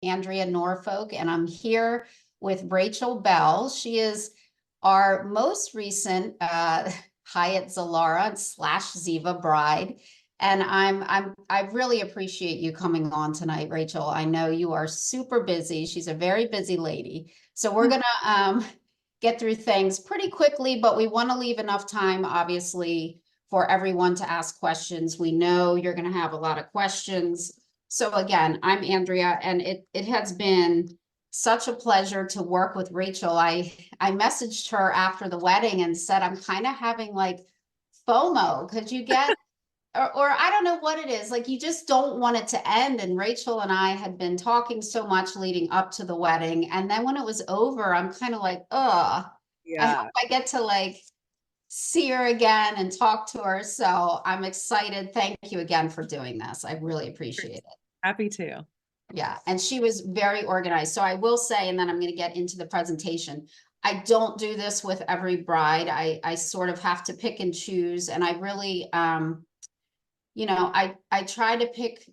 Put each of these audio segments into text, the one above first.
Andrea Norfolk, and I'm here with Rachel Bell. She is our most recent Hyatt Zilara slash Ziva bride. And I really appreciate you coming on tonight, Rachel. I know you are super busy. She's a very busy lady. So we're gonna get through things pretty quickly, but we want to leave enough time, obviously, for everyone to ask questions. We know you're going to have a lot of questions. So again, I'm Andrea, and it has been such a pleasure to work with Rachel. I messaged her after the wedding and said, I'm kind of having like FOMO. Could you get or I don't know what it is. Like you just don't want it to end. And Rachel and I had been talking so much leading up to the wedding. And then when it was over, I'm kind of like, I hope Yeah, I get to like see her again and talk to her. So I'm excited. Thank you again for doing this. I really appreciate it. happy to. Yeah. And she was very organized. So I will say, and then I'm going to get into the presentation. I don't do this with every bride. I sort of have to pick and choose. And I really, I try to pick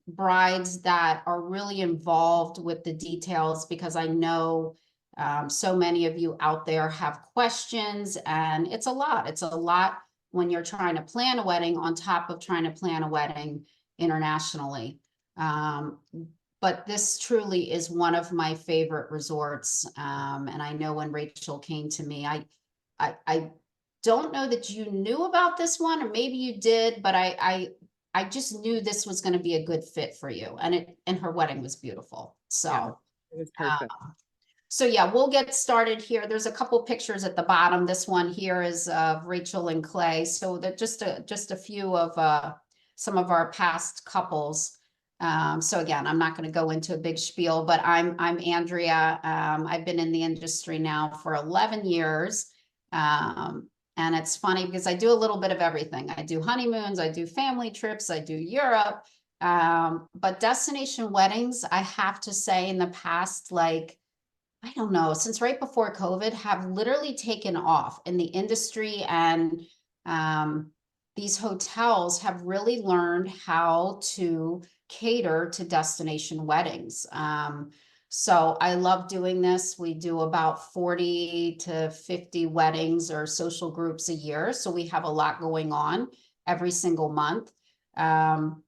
brides that are really involved with the details because I know so many of you out there have questions, and it's a lot. It's a lot when you're trying to plan a wedding on top of trying to plan a wedding internationally. Um, but this truly is one of my favorite resorts. And I know when Rachel came to me, I don't know that you knew about this one, or maybe you did, but I just knew this was going to be a good fit for you, and her wedding was beautiful. Yeah, So, it was uh, perfect. so yeah, we'll get started here. There's a couple pictures at the bottom. This one here is of Rachel and Clay. So that just a few of some of our past couples. So again, I'm not going to go into a big spiel, but I'm Andrea. I've been in the industry now for 11 years. And it's funny because I do a little bit of everything. I do honeymoons, I do family trips, I do Europe. But destination weddings, I have to say, in the past, like, I don't know, since right before COVID, have literally taken off in the industry. And um, these hotels have really learned how to cater to destination weddings. So I love doing this. We do about 40 to 50 weddings or social groups a year. So we have a lot going on every single month. Um,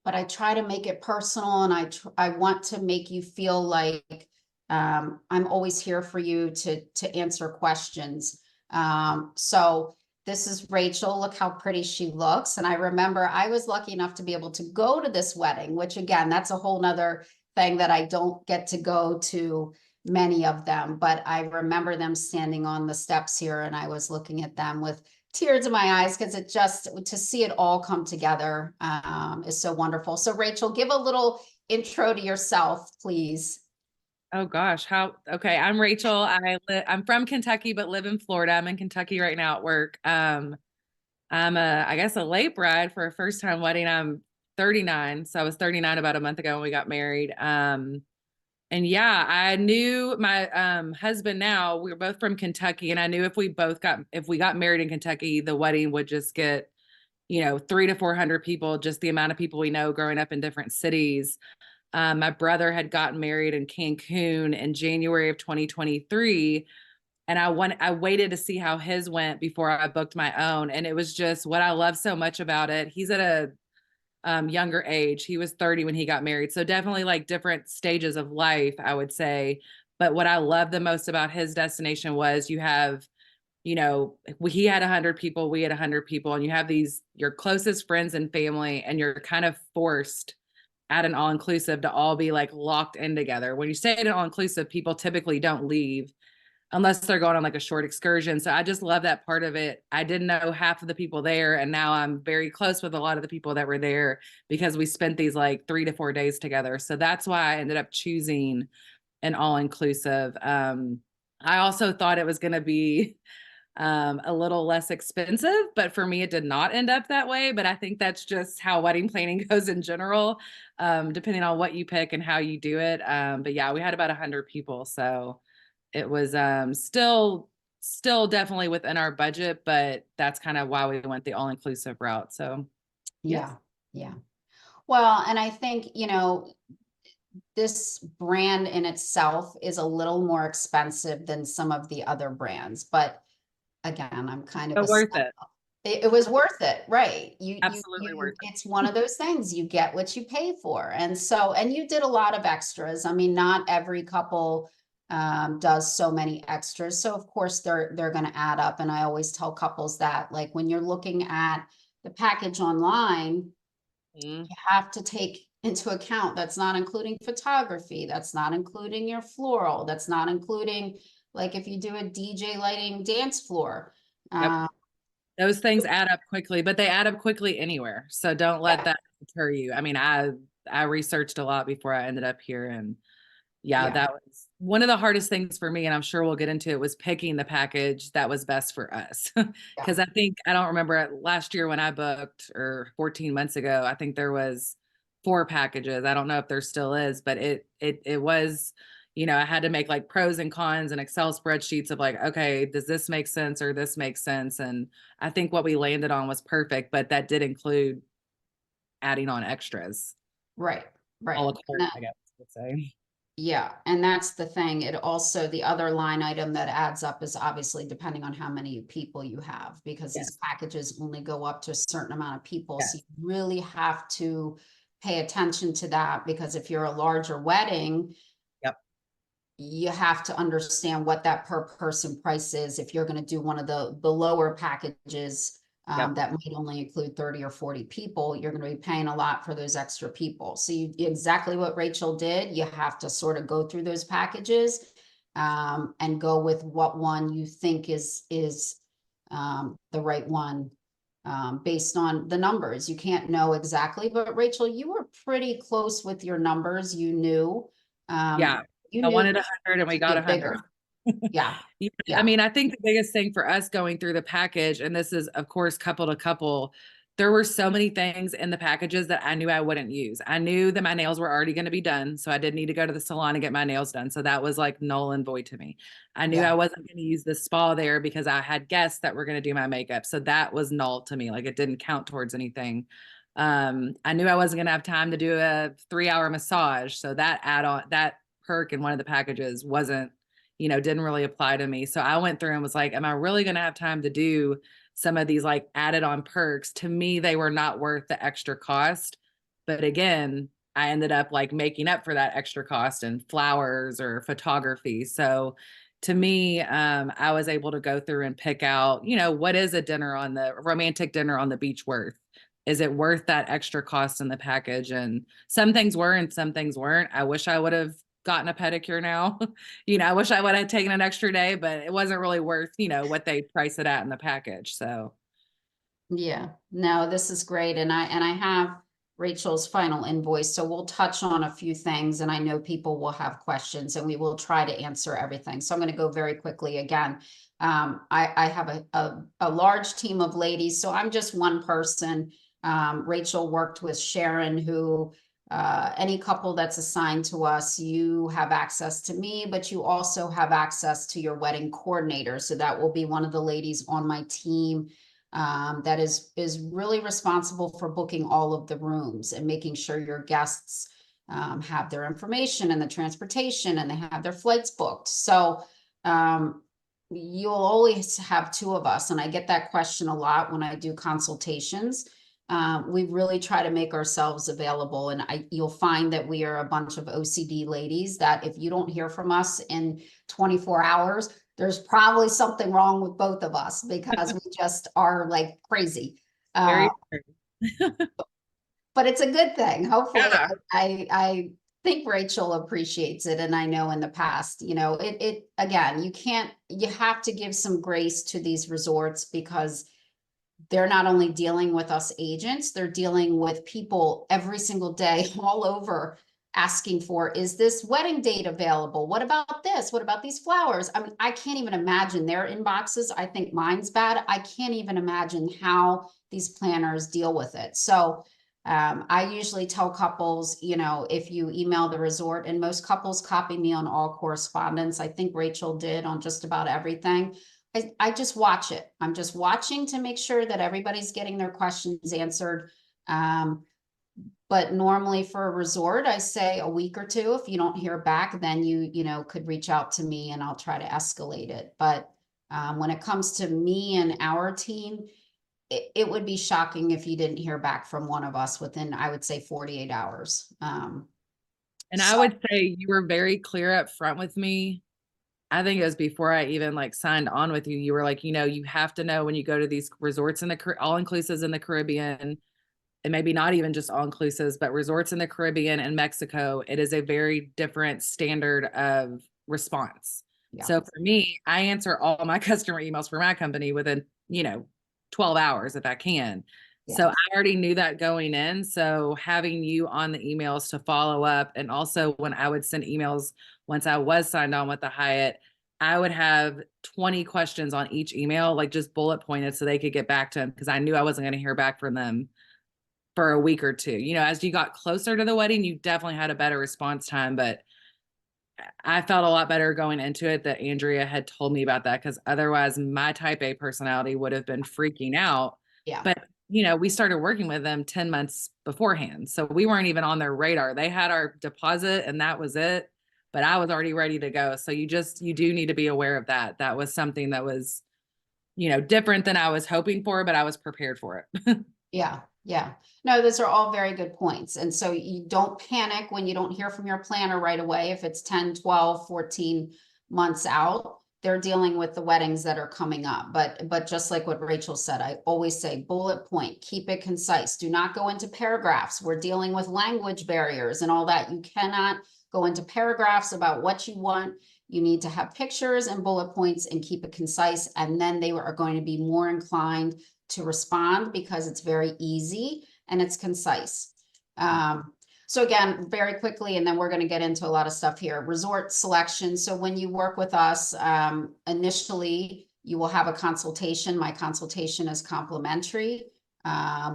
but I try to make it personal, and I want to make you feel like I'm always here for you to answer questions. So this is Rachel. Look how pretty she looks. And I remember I was lucky enough to be able to go to this wedding, which again, that's a whole nother thing that I don't get to go to many of them. But I remember them standing on the steps here, and I was looking at them with tears in my eyes because it just to see it all come together is so wonderful. So Rachel, give a little intro to yourself, please. Oh gosh, okay, I'm Rachel. I'm from Kentucky but live in Florida. I'm in Kentucky right now at work. I'm I guess a late bride for a first time wedding. I'm 39, so I was 39 about a month ago when we got married. And yeah, I knew my husband now, we were both from Kentucky, and I knew if we got married in Kentucky, the wedding would just get, 300 to 400 people, just the amount of people we know growing up in different cities. My brother had gotten married in Cancun in January of 2023, and I waited to see how his went before I booked my own. And it was just what I love so much about it. He's at a younger age. He was 30 when he got married, so definitely like different stages of life, I would say. But what I love the most about his destination was you have, he had 100 people, we had 100 people, and you have these your closest friends and family, and you're kind of forced at an all inclusive to all be like locked in together. When you stay at an all inclusive, people typically don't leave unless they're going on like a short excursion. So I just love that part of it. I didn't know half of the people there, and now I'm very close with a lot of the people that were there because we spent these like 3 to 4 days together. So that's why I ended up choosing an all inclusive. I also thought it was going to be a little less expensive, but for me, it did not end up that way. But I think that's just how wedding planning goes in general, depending on what you pick and how you do it. But yeah, we had about 100 people, so it was still definitely within our budget, but that's kind of why we went the all-inclusive route. So yes. Yeah, yeah. Well, and I think, this brand in itself is a little more expensive than some of the other brands, but again, I'm kind of But worth it. it was worth it, right? Absolutely worth it. It's one of those things, you get what you pay for. And so, and you did a lot of extras. I mean, not every couple does so many extras. So of course they're going to add up. And I always tell couples that, like, when you're looking at the package online, Mm. you have to take into account that's not including photography, that's not including your floral, that's not including, like, if you do a DJ lighting dance floor. Yep. Those things add up quickly, but they add up quickly anywhere. So don't let Yeah. that deter you. I mean, I researched a lot before I ended up here, and yeah, Yeah. that was one of the hardest things for me, and I'm sure we'll get into it, was picking the package that was best for us. Yeah. Because I don't remember last year when I booked, or 14 months ago, I think there was 4 packages. I don't know if there still is, but it was, I had to make like pros and cons and Excel spreadsheets of like, okay, does this make sense or this makes sense? And I think what we landed on was perfect, but that did include adding on extras. Right. A Right. la And carte, I guess I would say. yeah. And that's the thing. It also, the other line item that adds up is obviously depending on how many people you have, because these Yes. packages only go up to a certain amount of people. So Yes. you really have to pay attention to that, because if you're a larger wedding, Yep. you have to understand what that per person price is. If you're going to do one of the lower packages Yep. that might only include 30 or 40 people, you're going to be paying a lot for those extra people. So exactly what Rachel did, you have to sort of go through those packages and go with what one you think is the right one based on the numbers. You can't know exactly, but Rachel, you were pretty close with your numbers. You knew. Yeah. You I knew wanted which 100 and we to got get 100. bigger. Yeah. Yeah, I Yeah. mean, I think the biggest thing for us going through the package, and this is, of course, couple to couple, there were so many things in the packages that I knew I wouldn't use. I knew that my nails were already going to be done, so I didn't need to go to the salon and get my nails done. So that was like null and void to me. I knew Yeah. I wasn't going to use the spa there because I had guests that were going to do my makeup. So that was null to me. Like, it didn't count towards anything. I knew I wasn't going to have time to do a 3-hour massage. So that add-on, that perk in one of the packages wasn't, didn't really apply to me. So I went through and was like, am I really going to have time to do some of these like added on perks? To me, they were not worth the extra cost. But again, I ended up like making up for that extra cost in flowers or photography. So to me, I was able to go through and pick out, what is a romantic dinner on the beach worth? Is it worth that extra cost in the package? And some things were and some things weren't. I wish I would have gotten a pedicure now. I wish I would have taken an extra day, but it wasn't really worth, what they price it at in the package. So Yeah. No, this is great. And I have Rachel's final invoice. So we'll touch on a few things, and I know people will have questions and we will try to answer everything. So I'm going to go very quickly again. I have a large team of ladies, so I'm just one person. Rachel worked with Sharon, who any couple that's assigned to us, you have access to me, but you also have access to your wedding coordinator. So that will be one of the ladies on my team that is really responsible for booking all of the rooms and making sure your guests have their information and the transportation, and they have their flights booked. So you'll always have 2 of us, and I get that question a lot when I do consultations. We really try to make ourselves available, and you'll find that we are a bunch of OCD ladies that if you don't hear from us in 24 hours, there's probably something wrong with both of us, because we just are like crazy. very But it's a good thing. Hopefully, yeah. I think Rachel appreciates it, and I know in the past, it again, you have to give some grace to these resorts, because they're not only dealing with us agents, they're dealing with people every single day all over, asking for, is this wedding date available? What about this? What about these flowers? I mean, I can't even imagine their inboxes. I think mine's bad. I can't even imagine how these planners deal with it. So I usually tell couples, if you email the resort, and most couples copy me on all correspondence. I think Rachel did on just about everything. I just watch it. I'm just watching to make sure that everybody's getting their questions answered. But normally for a resort, I say a week or two. If you don't hear back, then you know, could reach out to me and I'll try to escalate it. But when it comes to me and our team, it would be shocking if you didn't hear back from one of us within, I would say, 48 hours. And I So would say you were very clear up front with me. I think it was before I even like signed on with you. You were like, you know, you have to know when you go to these resorts in the all inclusives in the Caribbean, and maybe not even just all inclusives, but resorts in the Caribbean and Mexico, it is a very different standard of response. yeah, So for me, I answer all my customer emails for my company within, you know, 12 hours if I can. yeah, So I already knew that going in. So having you on the emails to follow up, and also when I would send emails once I was signed on with the Hyatt, I would have 20 questions on each email, like just bullet pointed so they could get back to them because I knew I wasn't going to hear back from them for a week or two. You know, as you got closer to the wedding, you definitely had a better response time, but I felt a lot better going into it that Andrea had told me about that because otherwise my type A personality would have been freaking out. yeah, But, you know, we started working with them 10 months beforehand. So we weren't even on their radar. They had our deposit and that was it. But I was already ready to go. So you do need to be aware of that. That was something that was, you know, different than I was hoping for, but I was prepared for it. yeah, yeah. No, those are all very good points. And so you don't panic when you don't hear from your planner right away. If it's 10, 12, 14 months out, they're dealing with the weddings that are coming up. But just like what Rachel said, I always say bullet point, keep it concise. Do not go into paragraphs. We're dealing with language barriers and all that. You cannot go into paragraphs about what you want. You need to have pictures and bullet points and keep it concise. And then they are going to be more inclined to respond because it's very easy and it's concise. So again, very quickly, and then we're going to get into a lot of stuff here. Resort selection. So when you work with us, initially you will have a consultation. My consultation is complimentary.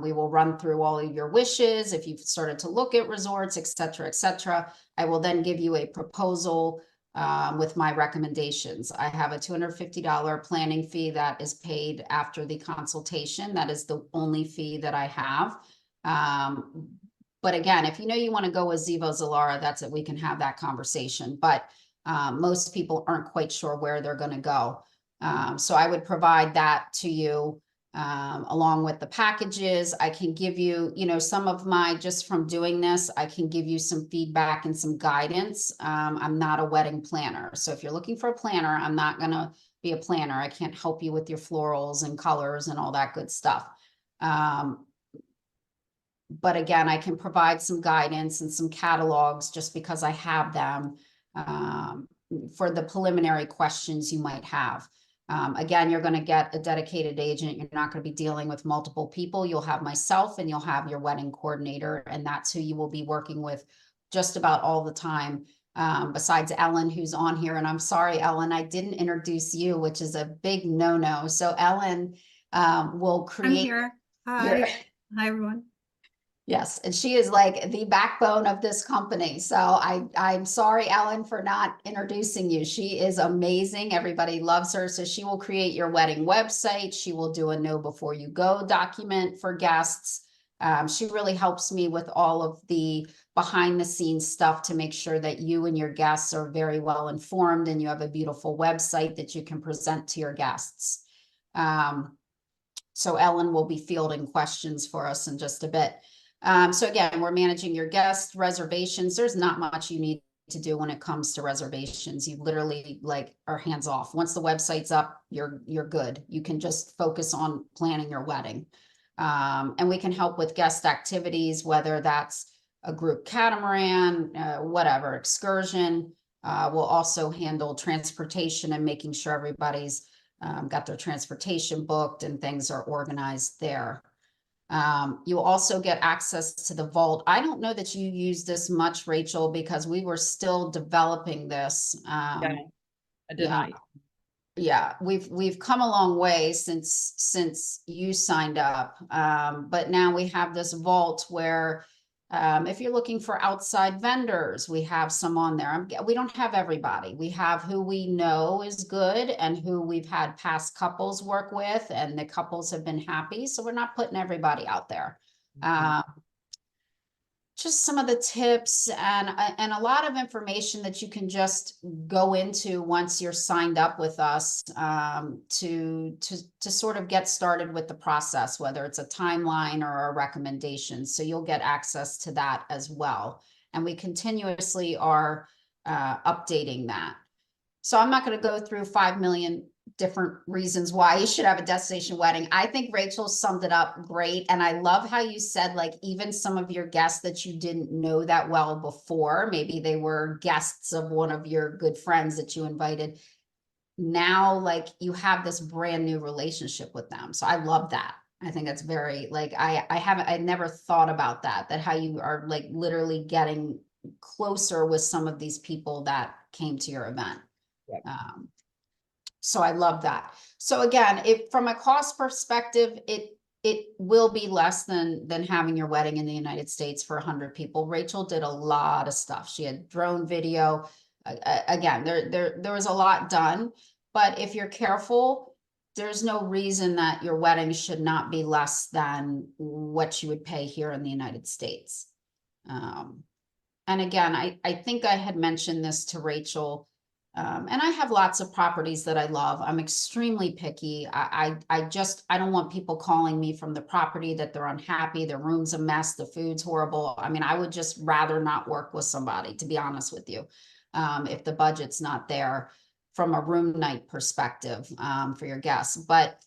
We will run through all of your wishes. If you've started to look at resorts, et cetera, et cetera. I will then give you a proposal with my recommendations. I have a $250 planning fee that is paid after the consultation. That is the only fee that I have. But again, if you know you want to go with Ziva Zilara, that's it. We can have that conversation. But most people aren't quite sure where they're going to go. So I would provide that to you along with the packages. I can give you, you know, some of my, just from doing this, I can give you some feedback and some guidance. I'm not a wedding planner. So if you're looking for a planner, I'm not going to be a planner. I can't help you with your florals and colors and all that good stuff. But again, I can provide some guidance and some catalogs just because I have them for the preliminary questions you might have. Again, you're going to get a dedicated agent. You're not going to be dealing with multiple people. You'll have myself and you'll have your wedding coordinator, and that's who you will be working with just about all the time. Besides Ellen, who's on here. And I'm sorry, Ellen, I didn't introduce you, which is a big no-no. So Ellen will create. I'm here. Hi. Hi, everyone. Yes, and she is like the backbone of this company. So I'm sorry, Ellen, for not introducing you. She is amazing. Everybody loves her. So she will create your wedding website. She will do a know before you go document for guests. She really helps me with all of the behind the scenes stuff to make sure that you and your guests are very well informed and you have a beautiful website that you can present to your guests. So Ellen will be fielding questions for us in just a bit. So again, we're managing your guest reservations. There's not much you need to do when it comes to reservations. You literally like are hands off. Once the website's up, you're good. You can just focus on planning your wedding. And we can help with guest activities, whether that's a group catamaran, whatever, excursion. We'll also handle transportation and making sure everybody's got their transportation booked and things are organized there. You'll also get access to the vault. I don't know that you use this much, Rachel, because we were still developing this. Yeah, I did not. Yeah, we've come a long way since you signed up. But now we have this vault where if you're looking for outside vendors, we have some on there. We don't have everybody. We have who we know is good and who we've had past couples work with, and the couples have been happy. So we're not putting everybody out there. just some of the tips and a lot of information that you can just go into once you're signed up with us, to sort of get started with the process, whether it's a timeline or a recommendation. So you'll get access to that as well. And we continuously are updating that. So I'm not going to go through 5 million different reasons why you should have a destination wedding. I think Rachel summed it up great. And I love how you said, like, even some of your guests that you didn't know that well before, maybe they were guests of one of your good friends that you invited. Now, like, you have this brand new relationship with them. So I love that. I think that's very, like, I never thought about that how you are, like, literally getting closer with some of these people that came to your event. Yep. So I love that. So again, if from a cost perspective, it will be less than having your wedding in the United States for 100 people. Rachel did a lot of stuff. She had drone video. Again, there was a lot done, but if you're careful, there's no reason that your wedding should not be less than what you would pay here in the United States. And again, I think I had mentioned this to Rachel. And I have lots of properties that I love. I'm extremely picky. I don't want people calling me from the property that they're unhappy, their room's a mess, the food's horrible. I mean, I would just rather not work with somebody, to be honest with you, if the budget's not there from a room night perspective, for your guests. But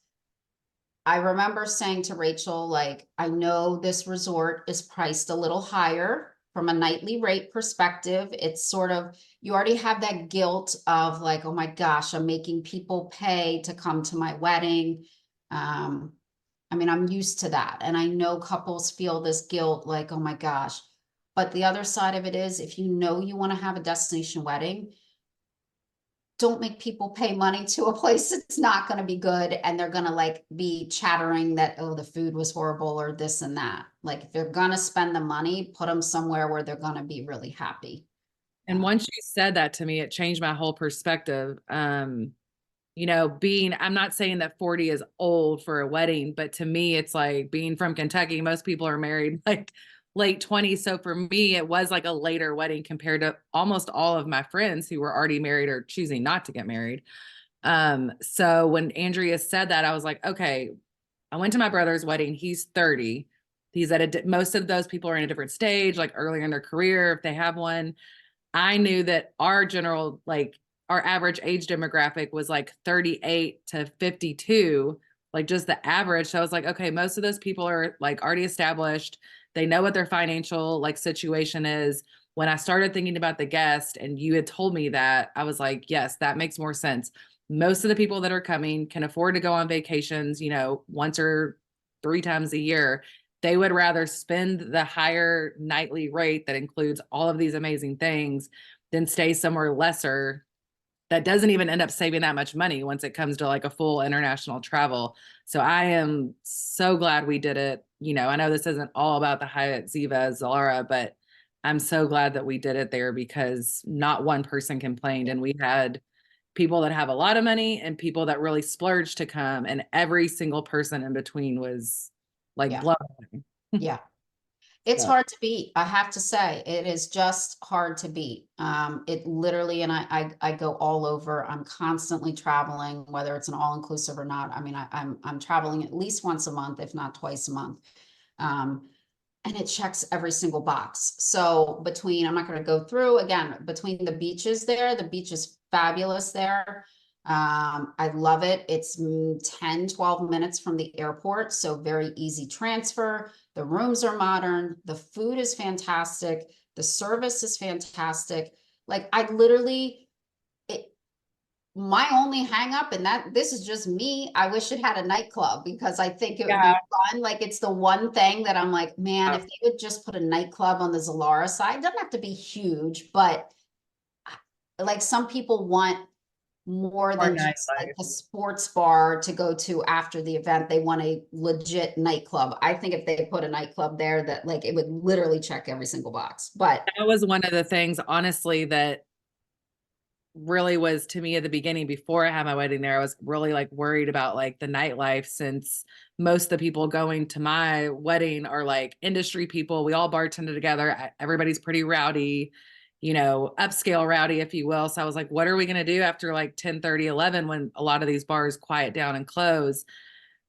I remember saying to Rachel, like, I know this resort is priced a little higher from a nightly rate perspective. It's sort of, you already have that guilt of, like, oh my gosh, I'm making people pay to come to my wedding. I mean, I'm used to that. And I know couples feel this guilt, like, oh my gosh. But the other side of it is, if you know you want to have a destination wedding, don't make people pay money to a place that's not going to be good, and they're going to, like, be chattering that, oh, the food was horrible or this and that. Like, if they're going to spend the money, put them somewhere where they're going to be really happy. And once you said that to me, it changed my whole perspective. You know, I'm not saying that 40 is old for a wedding, but to me, it's like, being from Kentucky, most people are married like late 20s. So for me, it was like a later wedding compared to almost all of my friends who were already married or choosing not to get married. So when Andrea said that, I was like, okay, I went to my brother's wedding. He's 30. He's most of those people are in a different stage, like earlier in their career, if they have one. I knew that our average age demographic was like 38 to 52, like just the average. So I was like, okay, most of those people are like already established. They know what their financial like situation is. When I started thinking about the guest and you had told me that, I was like, yes, that makes more sense. Most of the people that are coming can afford to go on vacations, you know, once or 3 times a year. They would rather spend the higher nightly rate that includes all of these amazing things than stay somewhere lesser that doesn't even end up saving that much money once it comes to like a full international travel. So I am so glad we did it. You know, I know this isn't all about the Hyatt Ziva Zilara, but I'm so glad that we did it there because not one person complained. And we had people that have a lot of money and people that really splurged to come. And every single person in between was like Yeah. blown. Yeah. It's Yeah. hard to beat. I have to say, it is just hard to beat. It literally, and I go all over. I'm constantly traveling, whether it's an all-inclusive or not. I mean, I'm traveling at least once a month, if not twice a month. And it checks every single box. So I'm not going to go through again, between the beaches there, the beach is fabulous there. I love it. It's 10, 12 minutes from the airport. So very easy transfer. The rooms are modern. The food is fantastic. The service is fantastic. Like, I literally, my only hang up, and that this is just me, I wish it had a nightclub because I think it would be fun. Like, it's the one thing that I'm like, man, if they would just put a nightclub on the Zilara side, it doesn't have to be huge, but like, some people want more than just like a sports bar to go to after the event. They want a legit nightclub. I think if they put a nightclub there, that, like, it would literally check every single box. But that was one of the things, honestly, that really was to me at the beginning before I had my wedding there. I was really like worried about like the nightlife, since most of the people going to my wedding are like industry people. We all bartended together. Everybody's pretty rowdy, you know, upscale rowdy, if you will. So I was like, what are we going to do after like 10:30, 11, when a lot of these bars quiet down and close?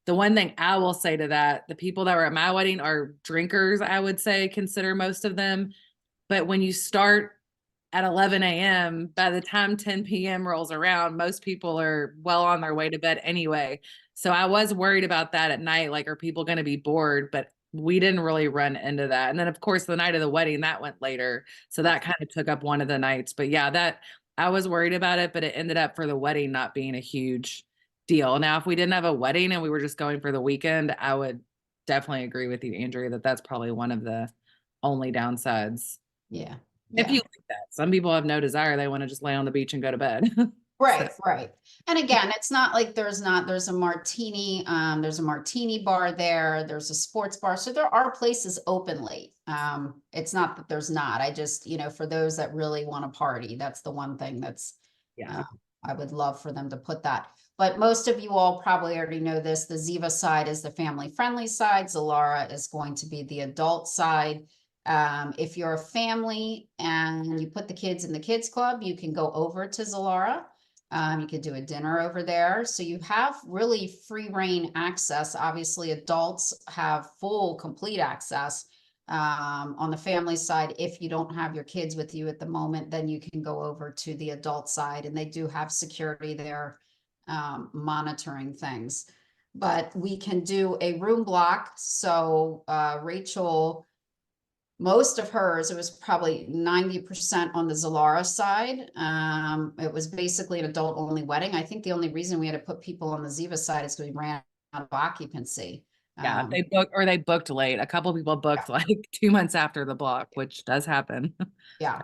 The one thing I will say to that, the people that were at my wedding are drinkers, I would say, consider most of them. But when you start at 11 a.m., by the time 10 p.m. rolls around, most people are well on their way to bed anyway. So I was worried about that at night. Like, are people going to be bored? But we didn't really run into that. And then, of course, the night of the wedding, that went later. So that kind of took up one of the nights. But yeah, that I was worried about it, but it ended up for the wedding not being a huge deal. Now, if we didn't have a wedding and we were just going for the weekend, I would definitely agree with you, Andrea, that that's probably one of the only downsides. Yeah. If Yeah. you like that. Some people have no desire. They want to just lay on the beach and go to bed. Right, right. And again, it's not like there's a martini, there's a martini bar there, there's a sports bar. So there are places open late. It's not that there's not. I just, you know, for those that really want to party, that's the one thing that's, Yeah. I would love for them to put that. But most of you all probably already know this. The Ziva side is the family friendly side. Zilara is going to be the adult side. If you're a family and you put the kids in the kids club, you can go over to Zilara. You could do a dinner over there. So you have really free reign access. Obviously, adults have full, complete access. On the family side, if you don't have your kids with you at the moment, then you can go over to the adult side, and they do have security there, monitoring things. But we can do a room block. So Rachel, most of hers, it was probably 90% on the Zilara side. It was basically an adult only wedding. I think the only reason we had to put people on the Ziva side is because we ran out of occupancy. Yeah. They booked late. A couple people booked like 2 months after the block, which does happen. Yeah.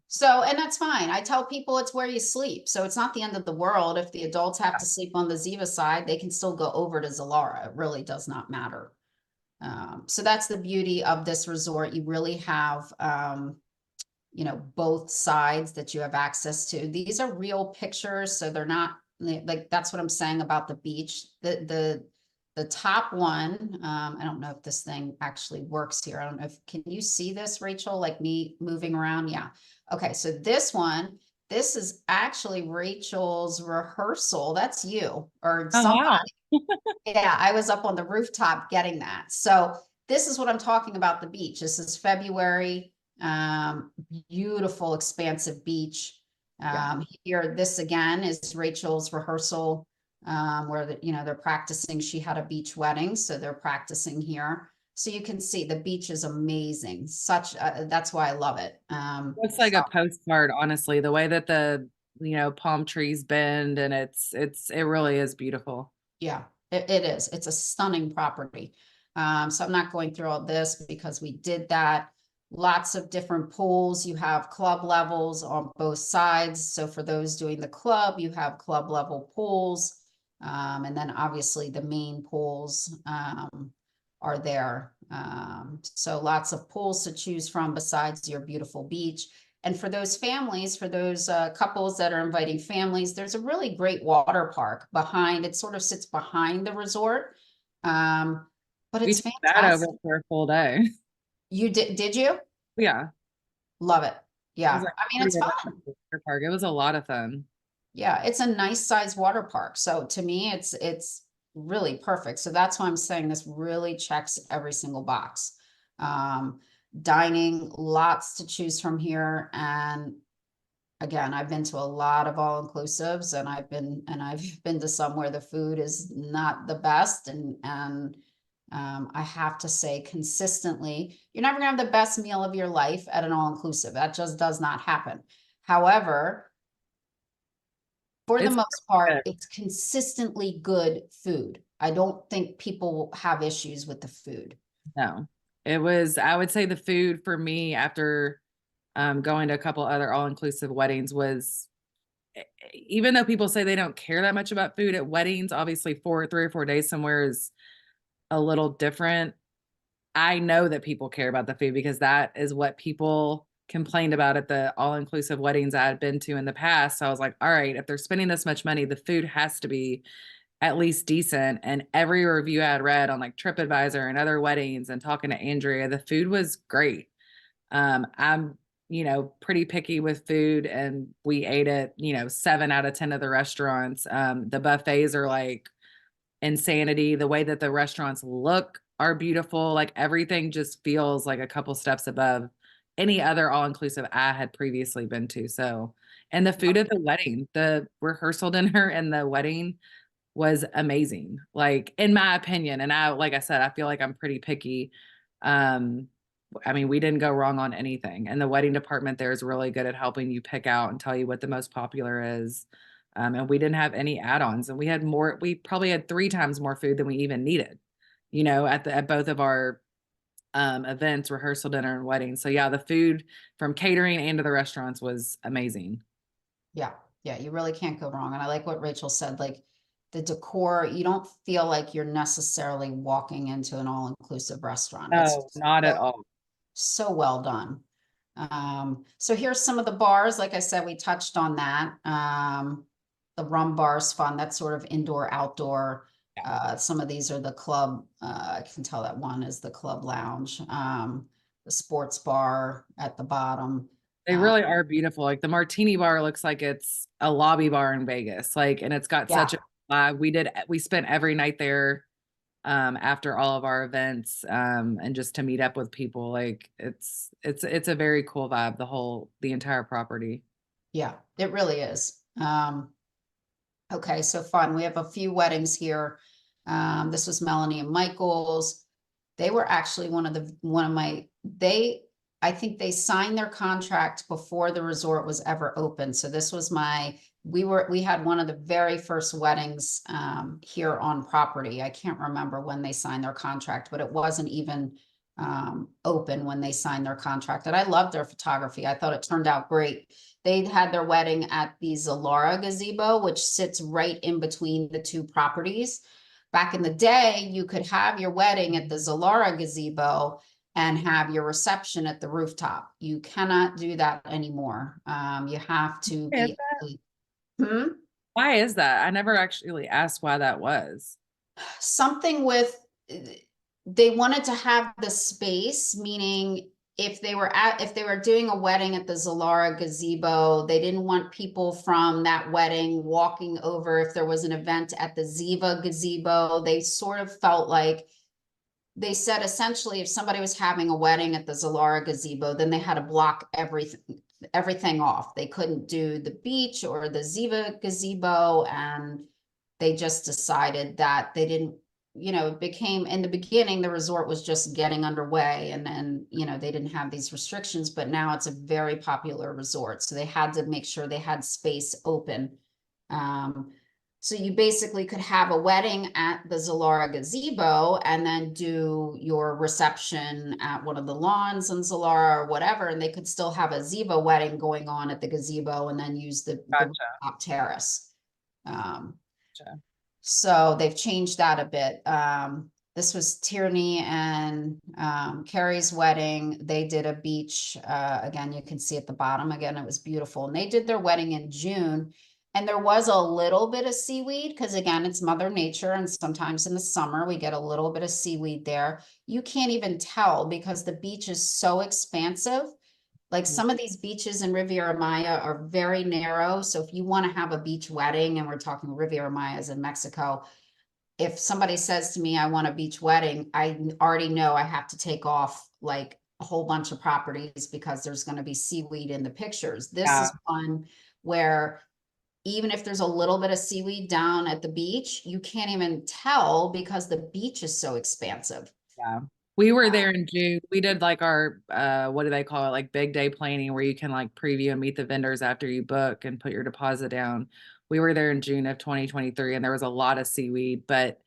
So, and that's fine. I tell people it's where you sleep. So it's not the end of the world. If the adults have to sleep on the Ziva side, they can still go over to Zilara. It really does not matter. So that's the beauty of this resort. You really have, you know, both sides that you have access to. These are real pictures, so they're not like, that's what I'm saying about the beach. The top one, I don't know if this thing actually works here. I don't know if, can you see this, Rachel, like me moving around? Yeah. Okay, so this one, this is actually Rachel's rehearsal. That's you or Oh, somebody. wow. Yeah, I was up on the rooftop getting that. So this is what I'm talking about, the beach. This is February, beautiful, expansive beach. Here, this again is Rachel's rehearsal, where they're practicing. She had a beach wedding, so they're practicing here. So you can see the beach is amazing. Such, that's why I love it. Looks like a postcard, honestly, the way that the, palm trees bend, and it really is beautiful. Yeah, it is. It's a stunning property. So I'm not going through all this because we did that. Lots of different pools. You have club levels on both sides. So for those doing the club, you have club level pools. And then obviously the main pools are there. So lots of pools to choose from besides your beautiful beach. And for those families, for those couples that are inviting families, there's a really great water park behind. It sort of sits behind the resort, but We it's took that over fantastic. for a full day. You did you? Yeah. Love it. It Yeah, was like I mean, it's fun. water park. It was a lot of fun. Yeah, it's a nice size water park. So to me, it's really perfect. So that's why I'm saying this really checks every single box. Dining, lots to choose from here. And again, I've been to a lot of all-inclusives, and I've been to some where the food is not the best. And I have to say consistently, you're never gonna have the best meal of your life at an all-inclusive. That just does not happen. However, for the It's most part, good. it's consistently good food. I don't think people have issues with the food. No, I would say the food for me after going to a couple other all-inclusive weddings was, even though people say they don't care that much about food at weddings, obviously 3 or 4 days somewhere is a little different. I know that people care about the food because that is what people complained about at the all-inclusive weddings I had been to in the past. So I was like, all right, if they're spending this much money, the food has to be at least decent. And every review I had read on like TripAdvisor and other weddings and talking to Andrea, the food was great. I'm, pretty picky with food, and we ate at, 7 out of 10 of the restaurants. The buffets are like insanity. The way that the restaurants look are beautiful. Like everything just feels like a couple steps above any other all-inclusive I had previously been to. So, and the food at the wedding, the rehearsal dinner and the wedding was amazing, like in my opinion. And like I said, I feel like I'm pretty picky. I mean, we didn't go wrong on anything. And the wedding department there is really good at helping you pick out and tell you what the most popular is. And we didn't have any add-ons, and we probably had 3 times more food than we even needed, at both of our events, rehearsal dinner and wedding. So yeah, the food from catering and to the restaurants was amazing. Yeah, yeah, you really can't go wrong. And I like what Rachel said, like the decor, you don't feel like you're necessarily walking into an all-inclusive restaurant. It's No, not at all. so well done. So here's some of the bars. Like I said, we touched on that. The rum bar's fun. That's sort of indoor, outdoor. Some of these are the club. I can tell that one is the club lounge. The sports bar at the bottom. They really are beautiful. Like the martini bar looks like it's a lobby bar in Vegas. Like, and it's got such a we spent every night there after all of our events and just to meet up with people. Like it's a very cool vibe, the entire property. Yeah, it really is. Okay, so fun. We have a few weddings here. This was Melanie and Michael's. They were actually I think they signed their contract before the resort was ever open. So this was we had one of the very first weddings here on property. I can't remember when they signed their contract, but it wasn't even open when they signed their contract. And I loved their photography. I thought it turned out great. They had their wedding at the Zilara gazebo, which sits right in between the 2 properties. Back in the day, you could have your wedding at the Zilara gazebo and have your reception at the rooftop. You cannot do that anymore. You have to be. Why is that? I never actually asked why that was. Something with, they wanted to have the space, meaning if they were doing a wedding at the Zilara gazebo, they didn't want people from that wedding walking over if there was an event at the Ziva gazebo. They sort of felt like, they said essentially if somebody was having a wedding at the Zilara gazebo, then they had to block everything off. They couldn't do the beach or the Ziva gazebo, and they just decided that they didn't, it became, in the beginning, the resort was just getting underway, and then, they didn't have these restrictions, but now it's a very popular resort. So they had to make sure they had space open. So you basically could have a wedding at the Zilara gazebo and then do your reception at one of the lawns in Zilara or whatever, and they could still have a Ziva wedding going on at the gazebo and then use the top terrace. So they've changed that a bit. This was Tierney and Carrie's wedding. They did a beach. Again, you can see at the bottom. Again, it was beautiful. And they did their wedding in June. And there was a little bit of seaweed because, again, it's Mother Nature. And sometimes in the summer, we get a little bit of seaweed there. You can't even tell because the beach is so expansive. Like some of these beaches in Riviera Maya are very narrow. So if you want to have a beach wedding, and we're talking Riviera Maya's in Mexico, if somebody says to me, I want a beach wedding, I already know I have to take off like a whole bunch of properties because there's going to be seaweed in the pictures. This is one where even if there's a little bit of seaweed down at the beach, you can't even tell because the beach is so expansive. Yeah. We were there in June. We did like our, what do they call it? Like big day planning where you can like preview and meet the vendors after you book and put your deposit down. We were there in June of 2023 and there was a lot of seaweed, but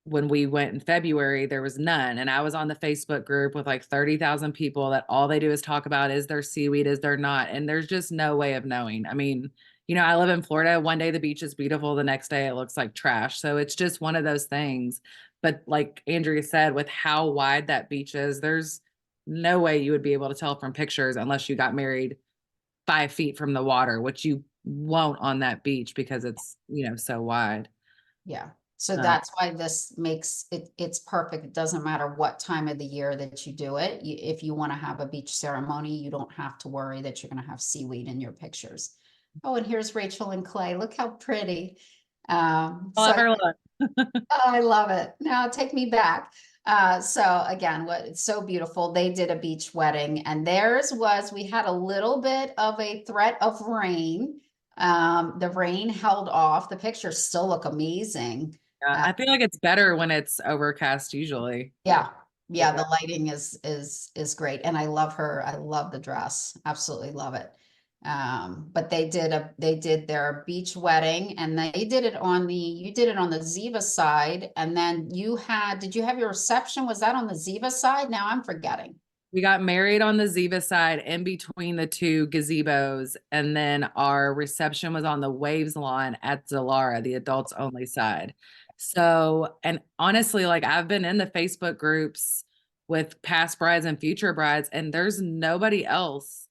when we went in February, there was none. And I was on the Facebook group with like 30,000 people that all they do is talk about, is there seaweed? Is there not? And there's just no way of knowing. I mean, I live in Florida. One day the beach is beautiful. The next day it looks like trash. So it's just one of those things. But like Andrea said, with how wide that beach is, there's no way you would be able to tell from pictures unless you got married 5 feet from the water, which you won't on that beach because it's, so wide. Yeah. So Uh, that's why this makes it's perfect. It doesn't matter what time of the year that you do it. If you want to have a beach ceremony, you don't have to worry that you're going to have seaweed in your pictures. Oh, and here's Rachel and Clay. Look how pretty. Love her look. Oh, I love it. Now take me back. So again, it's so beautiful. They did a beach wedding, and theirs was, we had a little bit of a threat of rain. The rain held off. The pictures still look amazing. Yeah, I feel like it's better when it's overcast usually. Yeah. Yeah, Yeah. the lighting is great. And I love her. I love the dress. Absolutely love it. But they did their beach wedding, and they did it on you did it on the Ziva side, and then did you have your reception? Was that on the Ziva side? Now I'm forgetting. We got married on the Ziva side in between the two gazebos, and then our reception was on the Waves lawn at Zilara, the adults only side. So, and honestly, like I've been in the Facebook groups with past brides and future brides, and there's nobody else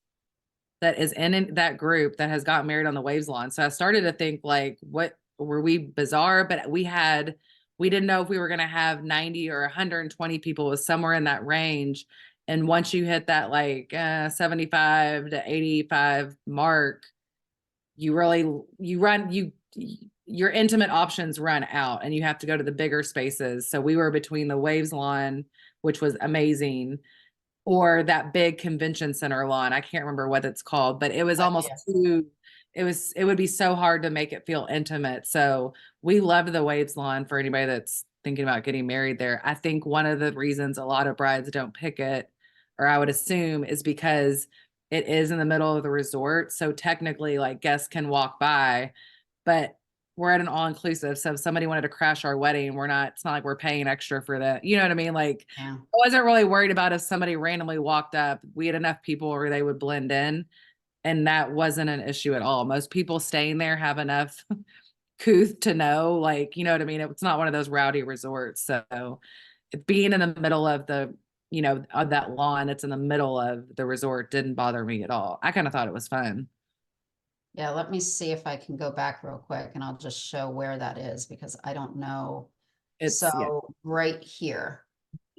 that is in that group that has got married on the Waves lawn. So I started to think like, what were we bizarre? But we didn't know if we were going to have 90 or 120 people. It was somewhere in that range. And once you hit that like 75 to 85 mark, your intimate options run out and you have to go to the bigger spaces. So we were between the Waves lawn, which was amazing, or that big convention center lawn. I can't remember what it's called, but it was almost it would be so hard to make it feel intimate. So we loved the Waves lawn for anybody that's thinking about getting married there. I think one of the reasons a lot of brides don't pick it, or I would assume, is because it is in the middle of the resort. So technically like guests can walk by, but we're at an all-inclusive. So if somebody wanted to crash our wedding, it's not like we're paying extra for that. You know what I mean? Like, Yeah. I wasn't really worried about if somebody randomly walked up. We had enough people where they would blend in, and that wasn't an issue at all. Most people staying there have enough couth to know, like, you know what I mean? It's not one of those rowdy resorts. So being in the middle of of that lawn, it's in the middle of the resort, didn't bother me at all. I kind of thought it was fun. Yeah, let me see if I can go back real quick, and I'll just show where that is because I don't know. Yeah. Right here.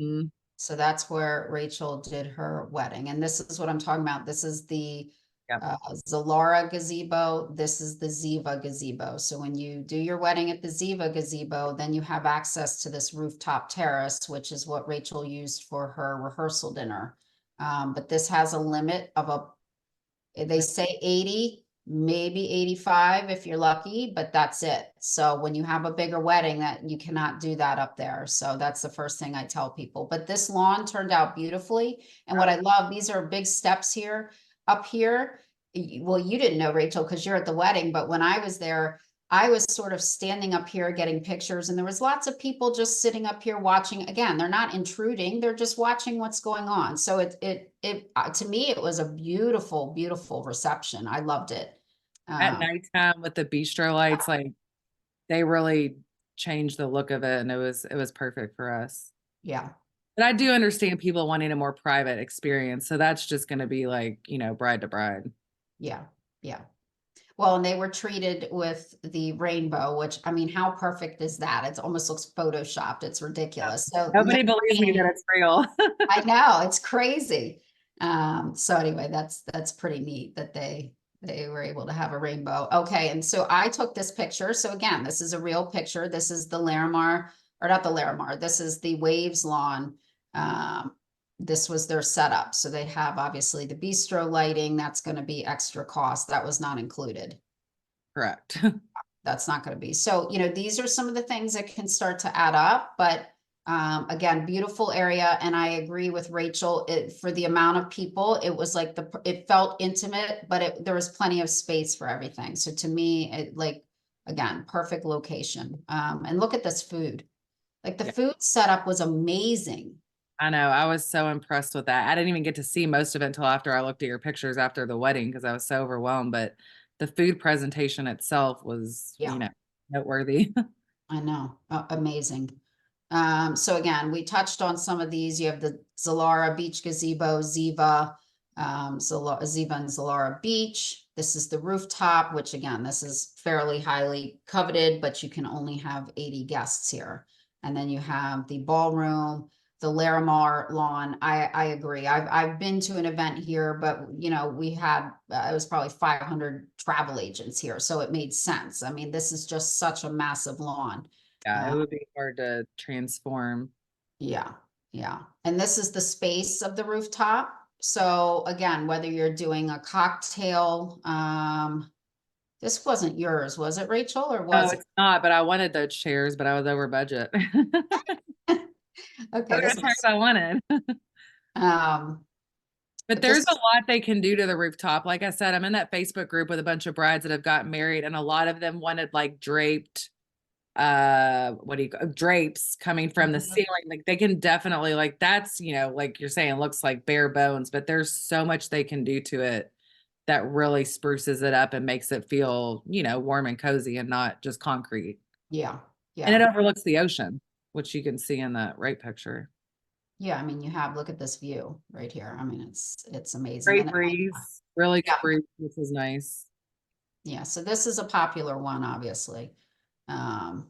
Mm. So that's where Rachel did her wedding. And this is what I'm talking about. This is the Zilara gazebo. This is the Ziva gazebo. So when you do your wedding at the Ziva gazebo, then you have access to this rooftop terrace, which is what Rachel used for her rehearsal dinner. But this has a limit of they say 80, maybe 85 if you're lucky, but that's it. So when you have a bigger wedding, that you cannot do that up there. So that's the first thing I tell people. But this lawn turned out beautifully. And what I love, these are big steps here, up here. Well, you didn't know, Rachel, because you're at the wedding, but when I was there, I was sort of standing up here getting pictures, and there was lots of people just sitting up here watching. Again, they're not intruding, they're just watching what's going on. So it to me, it was a beautiful, beautiful reception. I loved it. At nighttime with the bistro lights, like they really changed the look of it, and it was perfect for us. Yeah. But I do understand people wanting a more private experience, so that's just going to be like, bride to bride. Yeah. Yeah. Well, and they were treated with the rainbow, which, I mean, how perfect is that? It almost looks photoshopped. It's ridiculous. So Nobody believes me that it's real. I know, it's crazy. So anyway, that's pretty neat that they were able to have a rainbow. Okay, and so I took this picture. So again, this is a real picture. This is the Larimar, or not the Larimar. This is the Waves lawn. This was their setup. So they have obviously the bistro lighting. That's going to be extra cost. That was not included. Correct. That's not going to be. So, these are some of the things that can start to add up. But again, beautiful area. And I agree with Rachel, for the amount of people, it was like it felt intimate, but there was plenty of space for everything. So to me, again, perfect location. And look at this food. Like the food setup was amazing. I know. I was so impressed with that. I didn't even get to see most of it until after I looked at your pictures after the wedding because I was so overwhelmed. But the food presentation itself was, noteworthy. I know. Amazing. So again, we touched on some of these. You have the Zilara Beach Gazebo, Ziva, Ziva and Zilara Beach. This is the rooftop, which again, this is fairly highly coveted, but you can only have 80 guests here. And then you have the ballroom, the Larimar lawn. I agree. I've been to an event here, but you know, we had, it was probably 500 travel agents here. So it made sense. I mean, this is just such a massive lawn. Yeah, it would be hard to transform. Yeah, yeah. And this is the space of the rooftop. So again, whether you're doing a cocktail, this wasn't yours, was it, Rachel, or No, was it? it's not, but I wanted those chairs, but I was over budget. Okay, Those this are the chairs was, I wanted. um, But but there's this, a lot they can do to the rooftop. Like I said, I'm in that Facebook group with a bunch of brides that have gotten married, and a lot of them wanted like draped, what do you call drapes coming from the Mhm. ceiling. Like they can definitely like that's, you know, like you're saying, looks like bare bones, but there's so much they can do to it that really spruces it up and makes it feel, you know, warm and cozy and not just concrete. Yeah, And it yeah, overlooks the ocean, which you can see in that right picture. yeah. I mean, you have, look at this view right here. I mean, it's amazing. Great And breeze, really good yeah, breeze, which is nice. yeah. So this is a popular one, obviously. Um,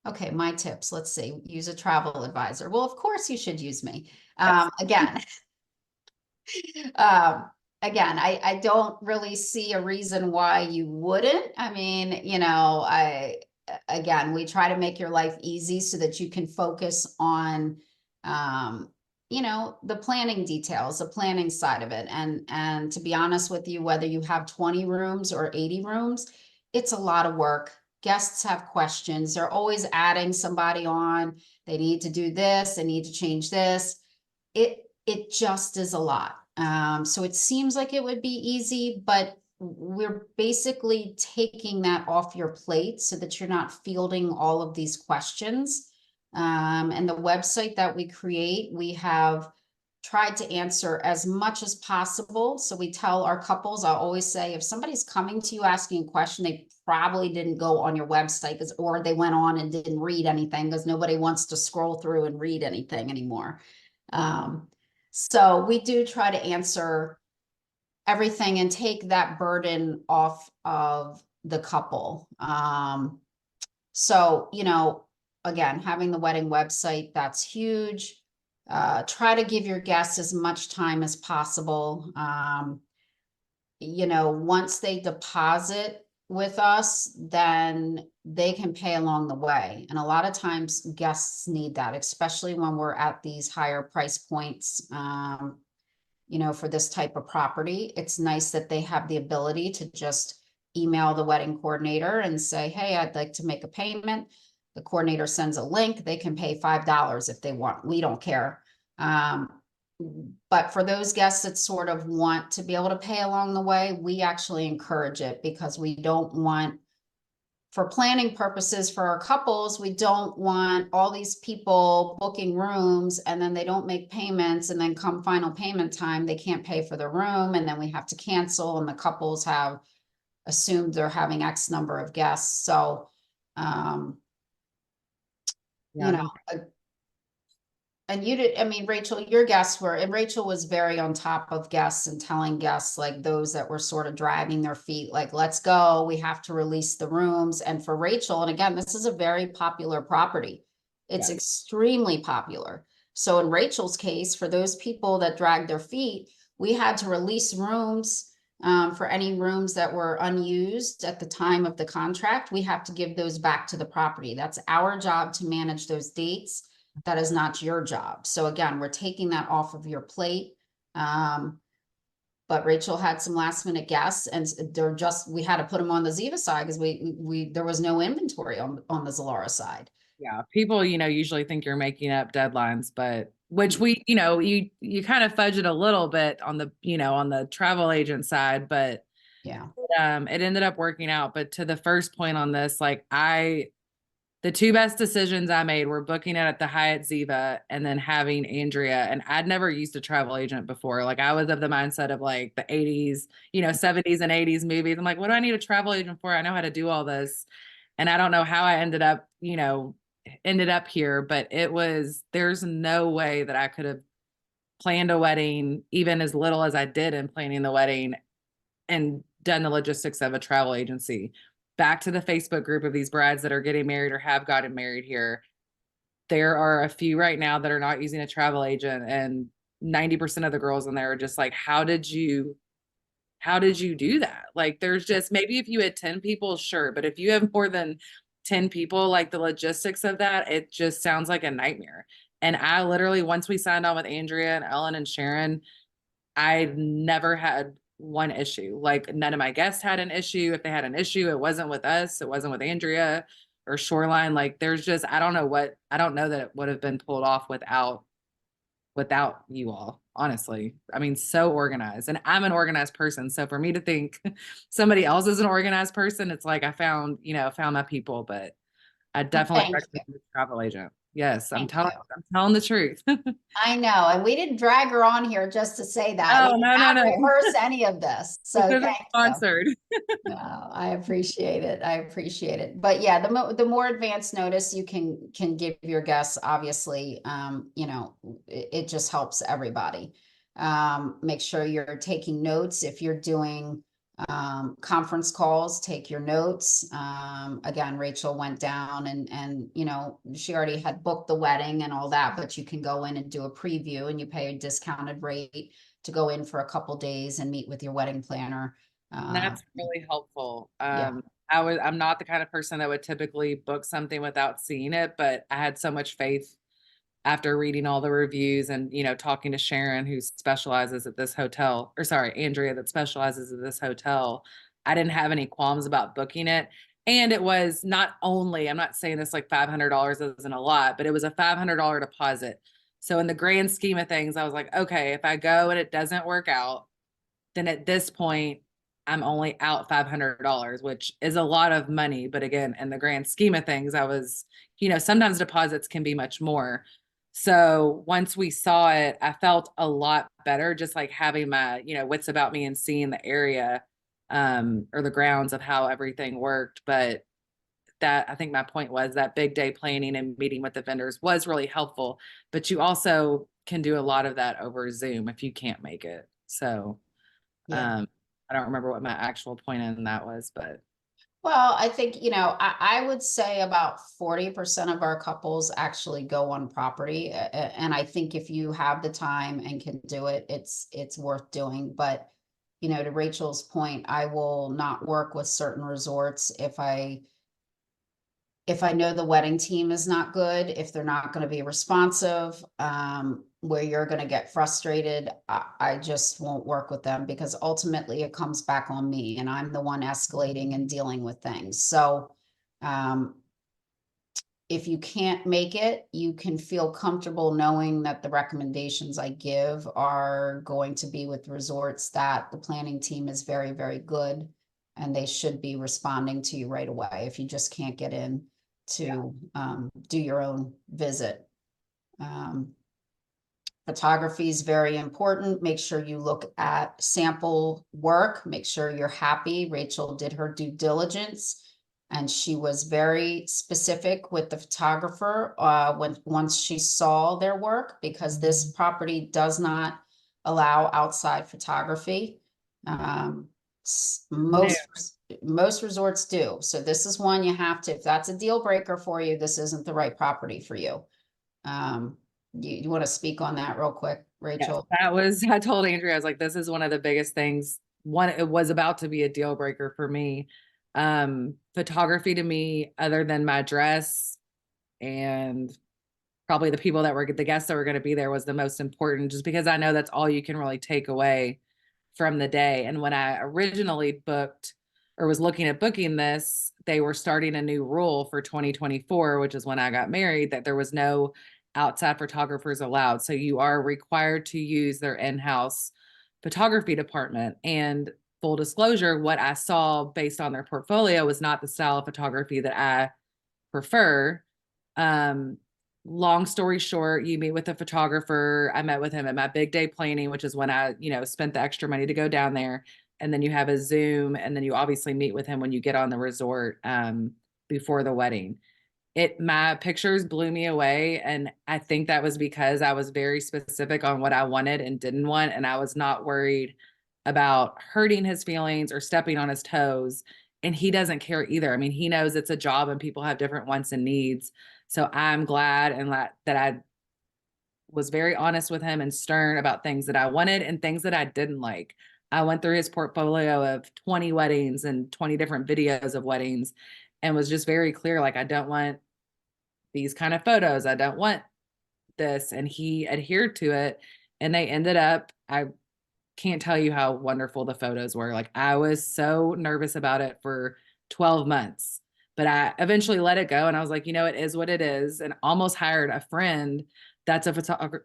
okay, my tips. Let's see. Use a travel advisor. Well, of course you should use me. Yes. Again, um, again, I don't really see a reason why you wouldn't. I mean, you know, again, we try to make your life easy so that you can focus on, um, you know, the planning details, the planning side of it. And to be honest with you, whether you have 20 rooms or 80 rooms, it's a lot of work. Guests have questions. They're always adding somebody on. They need to do this, they need to change this. It just is a lot. So it seems like it would be easy, but we're basically taking that off your plate so that you're not fielding all of these questions. And the website that we create, we have tried to answer as much as possible. So we tell our couples, I always say, if somebody's coming to you asking a question, they probably didn't go on your website, or they went on and didn't read anything, because nobody wants to scroll through and read anything anymore. So we do try to answer everything and take that burden off of the couple. So, you know, again, having the wedding website, that's huge. Try to give your guests as much time as possible. You know, once they deposit with us, then they can pay along the way. And a lot of times guests need that, especially when we're at these higher price points. You know, for this type of property, it's nice that they have the ability to just email the wedding coordinator and say, hey, I'd like to make a payment. The coordinator sends a link. They can pay $5 if they want. We don't care. But for those guests that sort of want to be able to pay along the way, we actually encourage it, because we don't want, for planning purposes for our couples, we don't want all these people booking rooms and then they don't make payments, and then come final payment time, they can't pay for the room, and then we have to cancel, and the couples have assumed they're having X number of guests. So, Yeah, you know, and you did, I mean, Rachel, your guests were, and Rachel was very on top of guests and telling guests, like those that were sort of dragging their feet, like, let's go, we have to release the rooms. And for Rachel, and again, this is a very popular property. It's yeah. extremely popular. So in Rachel's case, for those people that dragged their feet, we had to release rooms. For any rooms that were unused at the time of the contract, we have to give those back to the property. That's our job to manage those dates. That is not your job. So again, we're taking that off of your plate. But Rachel had some last minute guests, and they're just, we had to put them on the Ziva side because there was no inventory on the Zilara side. Yeah, people, you know, usually think you're making up deadlines, but which we, you know, you kind of fudge it a little bit on the, you know, on the travel agent side, but Yeah. it ended up working out. But to the first point on this, like the two best decisions I made were booking it at the Hyatt Ziva and then having Andrea. And I'd never used a travel agent before. Like I was of the mindset of like the 80s, you know, 70s and 80s movies. I'm like, what do I need a travel agent for? I know how to do all this. And I don't know how I ended up, you know, ended up here, but there's no way that I could have planned a wedding, even as little as I did in planning the wedding, and done the logistics of a travel agency. Back to the Facebook group of these brides that are getting married or have gotten married here. There are a few right now that are not using a travel agent, and 90% of the girls in there are just like, how did you do that? Like, there's just, maybe if you had 10 people, sure. But if you have more than 10 people, like the logistics of that, it just sounds like a nightmare. And I literally, once we signed on with Andrea and Ellen and Sharon, I never had one issue. Like, none of my guests had an issue. If they had an issue, it wasn't with us. It wasn't with Andrea or Shoreline. Like, there's just, I don't know that it would have been pulled off without you all, honestly. I mean, so organized, and I'm an organized person. So for me to think somebody else is an organized person, it's like I found my people, but I definitely Thank you. recommend a travel agent. Yes, I'm Thank telling the truth. I know, and we didn't drag her on here just to say that. Oh, We did no, not no. rehearse any of this. So This isn't thank you. sponsored. No, I appreciate it. I appreciate it. But yeah, the more advanced notice you can give your guests, obviously, it just helps everybody. Make sure you're taking notes. If you're doing conference calls, take your notes. Again, Rachel went down and she already had booked the wedding and all that, but you can go in and do a preview, and you pay a discounted rate to go in for a couple days and meet with your wedding planner. That's really helpful. Yeah. I'm not the kind of person that would typically book something without seeing it, but I had so much faith after reading all the reviews and, talking to Sharon, who specializes at this hotel, or sorry, Andrea, that specializes at this hotel. I didn't have any qualms about booking it. And it was not only, I'm not saying this like $500 isn't a lot, but it was a $500 deposit. So in the grand scheme of things, I was like, okay, if I go and it doesn't work out, then at this point, I'm only out $500, which is a lot of money. But again, in the grand scheme of things, I was, sometimes deposits can be much more. So once we saw it, I felt a lot better, just like having my, wits about me and seeing the area or the grounds of how everything worked. But that, I think my point was that big day planning and meeting with the vendors was really helpful. But you also can do a lot of that over Zoom if you can't make it. So Yeah. I don't remember what my actual point in that was, but Well, I think, I would say about 40% of our couples actually go on property. And I think if you have the time and can do it, it's worth doing. But, to Rachel's point, I will not work with certain resorts if I know the wedding team is not good, if they're not going to be responsive, where you're going to get frustrated, I just won't work with them, because ultimately it comes back on me and I'm the one escalating and dealing with things. So if you can't make it, you can feel comfortable knowing that the recommendations I give are going to be with resorts that the planning team is very, very good, and they should be responding to you right away if you just can't get in to do your own visit. Photography is very important. Make sure you look at sample work. Make sure you're happy. Rachel did her due diligence, and she was very specific with the photographer once she saw their work, because this property does not allow outside photography. Most resorts do. So this is one you have to, if that's a deal breaker for you, this isn't the right property for you. You want to speak on that real quick, Rachel? Yes, I told Andrea, I was like, this is one of the biggest things. It was about to be a deal breaker for me. Photography to me, other than my dress and probably the people the guests that were going to be there, was the most important, just because I know that's all you can really take away from the day. And when I originally booked or was looking at booking this, they were starting a new rule for 2024, which is when I got married, that there was no outside photographers allowed. So you are required to use their in-house photography department. And full disclosure, what I saw based on their portfolio was not the style of photography that I prefer. Long story short, you meet with a photographer. I met with him at my big day planning, which is when I, spent the extra money to go down there. And then you have a Zoom, and then you obviously meet with him when you get on the resort before the wedding. my pictures blew me away. And I think that was because I was very specific on what I wanted and didn't want. And I was not worried about hurting his feelings or stepping on his toes. And he doesn't care either. I mean, he knows it's a job and people have different wants and needs. So I'm glad that I was very honest with him and stern about things that I wanted and things that I didn't like. I went through his portfolio of 20 weddings and 20 different videos of weddings and was just very clear, like, I don't want these kind of photos. I don't want this. And he adhered to it. And they ended up, I can't tell you how wonderful the photos were. Like, I was so nervous about it for 12 months, but I eventually let it go. And I was like, it is what it is. And almost hired a friend that's a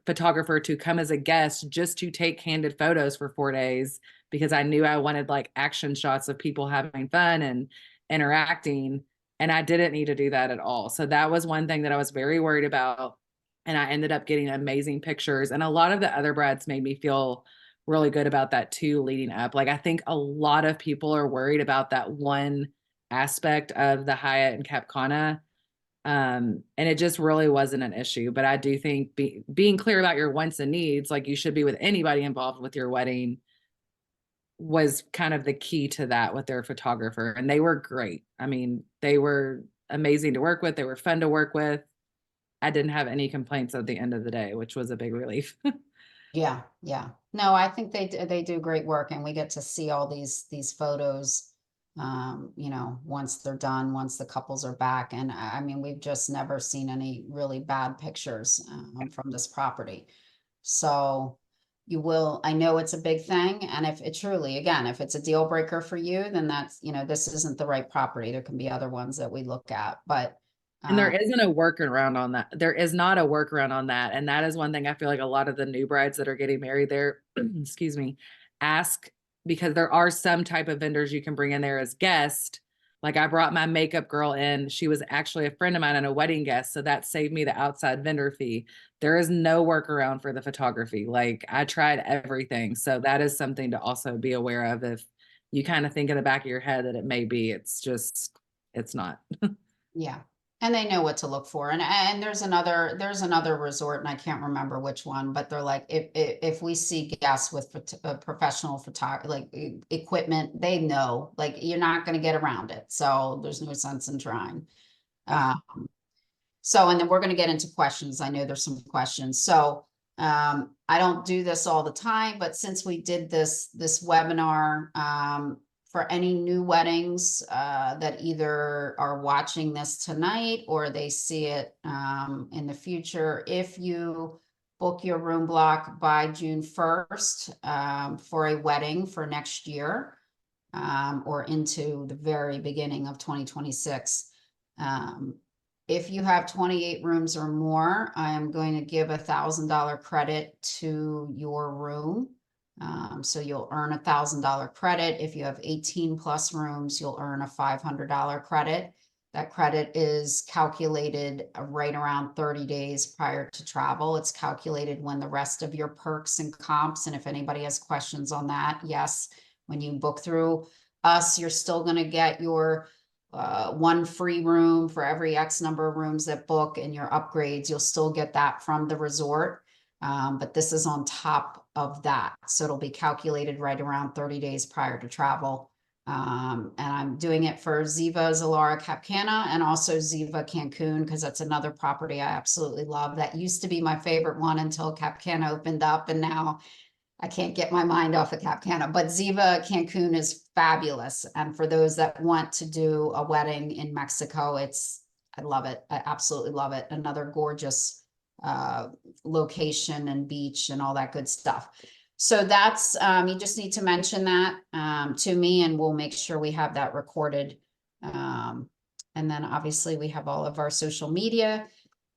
photographer to come as a guest just to take candid photos for 4 days because I knew I wanted like action shots of people having fun and interacting. And I didn't need to do that at all. So that was one thing that I was very worried about. And I ended up getting amazing pictures. And a lot of the other brides made me feel really good about that too, leading up. Like, I think a lot of people are worried about that one aspect of the Hyatt and Cap Cana. And it just really wasn't an issue. But I do think being clear about your wants and needs, like you should be with anybody involved with your wedding, was kind of the key to that with their photographer. And they were great. I mean, they were amazing to work with. They were fun to work with. I didn't have any complaints at the end of the day, which was a big relief. Yeah, yeah. No, I think they do great work, and we get to see all these photos, once they're done, once the couples are back. And I mean, we've just never seen any really bad pictures from this property. So I know it's a big thing. And if it truly, again, if it's a deal breaker for you, then that's, this isn't the right property. There can be other ones that we look at, but And there isn't a workaround on that. There is not a workaround on that. And that is one thing I feel like a lot of the new brides that are getting married there, excuse me, ask, because there are some type of vendors you can bring in there as guest. Like, I brought my makeup girl in. She was actually a friend of mine and a wedding guest. So that saved me the outside vendor fee. There is no workaround for the photography. Like, I tried everything. So that is something to also be aware of if you kind of think in the back of your head that it may be. It's not. yeah. And they know what to look for. And there's another resort, and I can't remember which one, but they're like, if we see guests with professional equipment, they know, like, you're not going to get around it. So there's no sense in trying. And then we're going to get into questions. I know there's some questions. So I don't do this all the time, but since we did this webinar, for any new weddings that either are watching this tonight or they see it in the future, if you book your room block by June 1st for a wedding for next year or into the very beginning of 2026, if you have 28 rooms or more, I am going to give $1,000 credit to your room. So you'll earn $1,000 credit. If you have 18 plus rooms, you'll earn a $500 credit. That credit is calculated right around 30 days prior to travel. It's calculated when the rest of your perks and comps. And if anybody has questions on that, yes, when you book through us, you're still going to get your one free room for every X number of rooms that book, and your upgrades, you'll still get that from the resort. But this is on top of that. So it'll be calculated right around 30 days prior to travel. And I'm doing it for Ziva Zilara Cap Cana and also Ziva Cancun, because that's another property I absolutely love. That used to be my favorite one until Cap Cana opened up, and now I can't get my mind off of Cap Cana. But Ziva Cancun is fabulous. And for those that want to do a wedding in Mexico, I love it. I absolutely love it. Another gorgeous location and beach and all that good stuff. So that's, you just need to mention that to me, and we'll make sure we have that recorded. And then obviously we have all of our social media.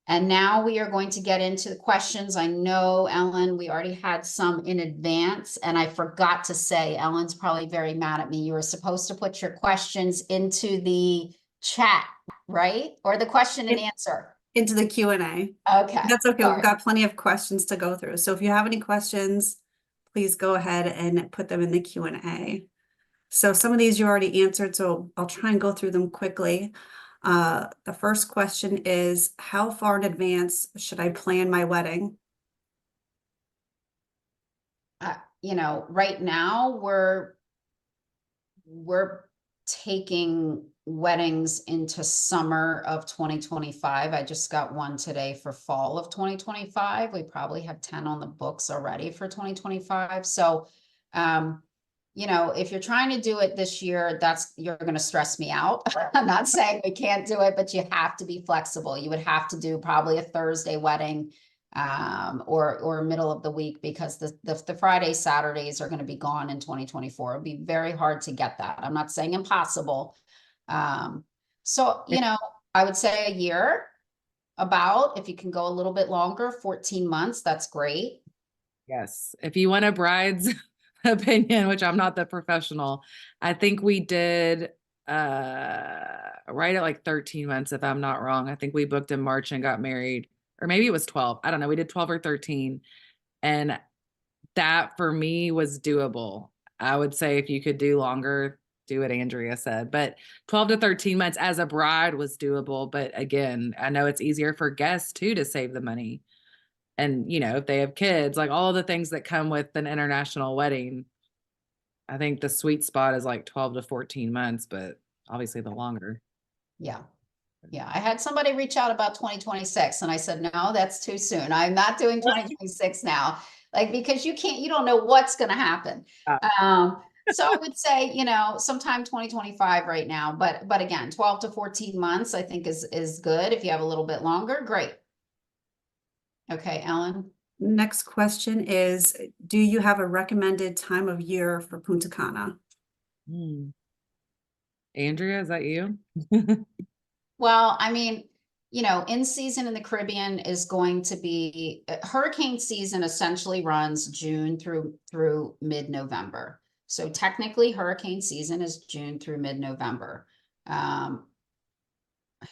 And now we are going to get into the questions. I know, Ellen, we already had some in advance, and I forgot to say, Ellen's probably very mad at me. You were supposed to put your questions into the chat, right? Or the question and answer. Into the Q&A. Okay. That's okay. Sorry. We've got plenty of questions to go through. So if you have any questions, please go ahead and put them in the Q&A. So some of these you already answered, so I'll try and go through them quickly. The first question is, how far in advance should I plan my wedding? You know, right now we're taking weddings into summer of 2025. I just got one today for fall of 2025. We probably have 10 on the books already for 2025. So, you know, if you're trying to do it this year, you're going to stress me out. I'm not saying we can't do it, but you have to be flexible. You would have to do probably a Thursday wedding, or middle of the week, because the Friday, Saturdays are going to be gone in 2024. It'd be very hard to get that. I'm not saying impossible. So, you know, I would say a year, about, if you can go a little bit longer, 14 months, that's great. Yes. If you want a bride's opinion, which I'm not the professional, I think we did right at like 13 months, if I'm not wrong. I think we booked in March and got married, or maybe it was 12. I don't know. We did 12 or 13. And that for me was doable. I would say if you could do longer, do what Andrea said, but 12 to 13 months as a bride was doable. But again, I know it's easier for guests too to save the money. And, you know, if they have kids, like all the things that come with an international wedding, I think the sweet spot is like 12 to 14 months, but obviously the longer. Yeah. Yeah. I had somebody reach out about 2026 and I said, no, that's too soon. I'm not doing 2026 now. Like, because you don't know what's going to happen. So I would say, you know, sometime 2025 right now, but again, 12 to 14 months, I think is good. If you have a little bit longer, great. Okay, Ellen. Next question is, do you have a recommended time of year for Punta Cana? Andrea, is that you? Well, I mean, you know, in season in the Caribbean is going to be hurricane season essentially runs June through mid-November. So technically hurricane season is June through mid-November.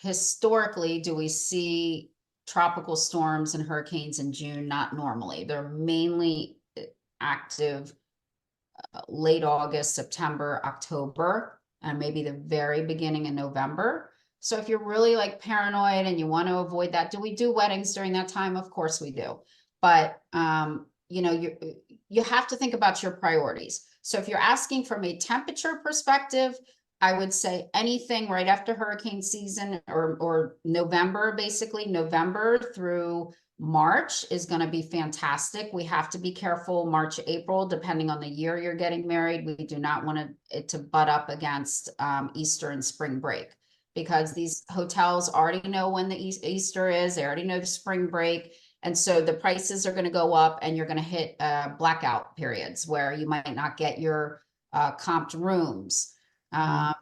Historically, do we see tropical storms and hurricanes in June? Not normally. They're mainly active late August, September, October, and maybe the very beginning of November. So if you're really like paranoid and you want to avoid that, do we do weddings during that time? Of course we do. But you know, you have to think about your priorities. So if you're asking from a temperature perspective, I would say anything right after hurricane season, or November, basically November through March is going to be fantastic. We have to be careful March, April, depending on the year you're getting married. We do not want it to butt up against Easter and spring break, because these hotels already know when the Easter is. They already know the spring break. And so the prices are going to go up, and you're going to hit blackout periods where you might not get your comped rooms.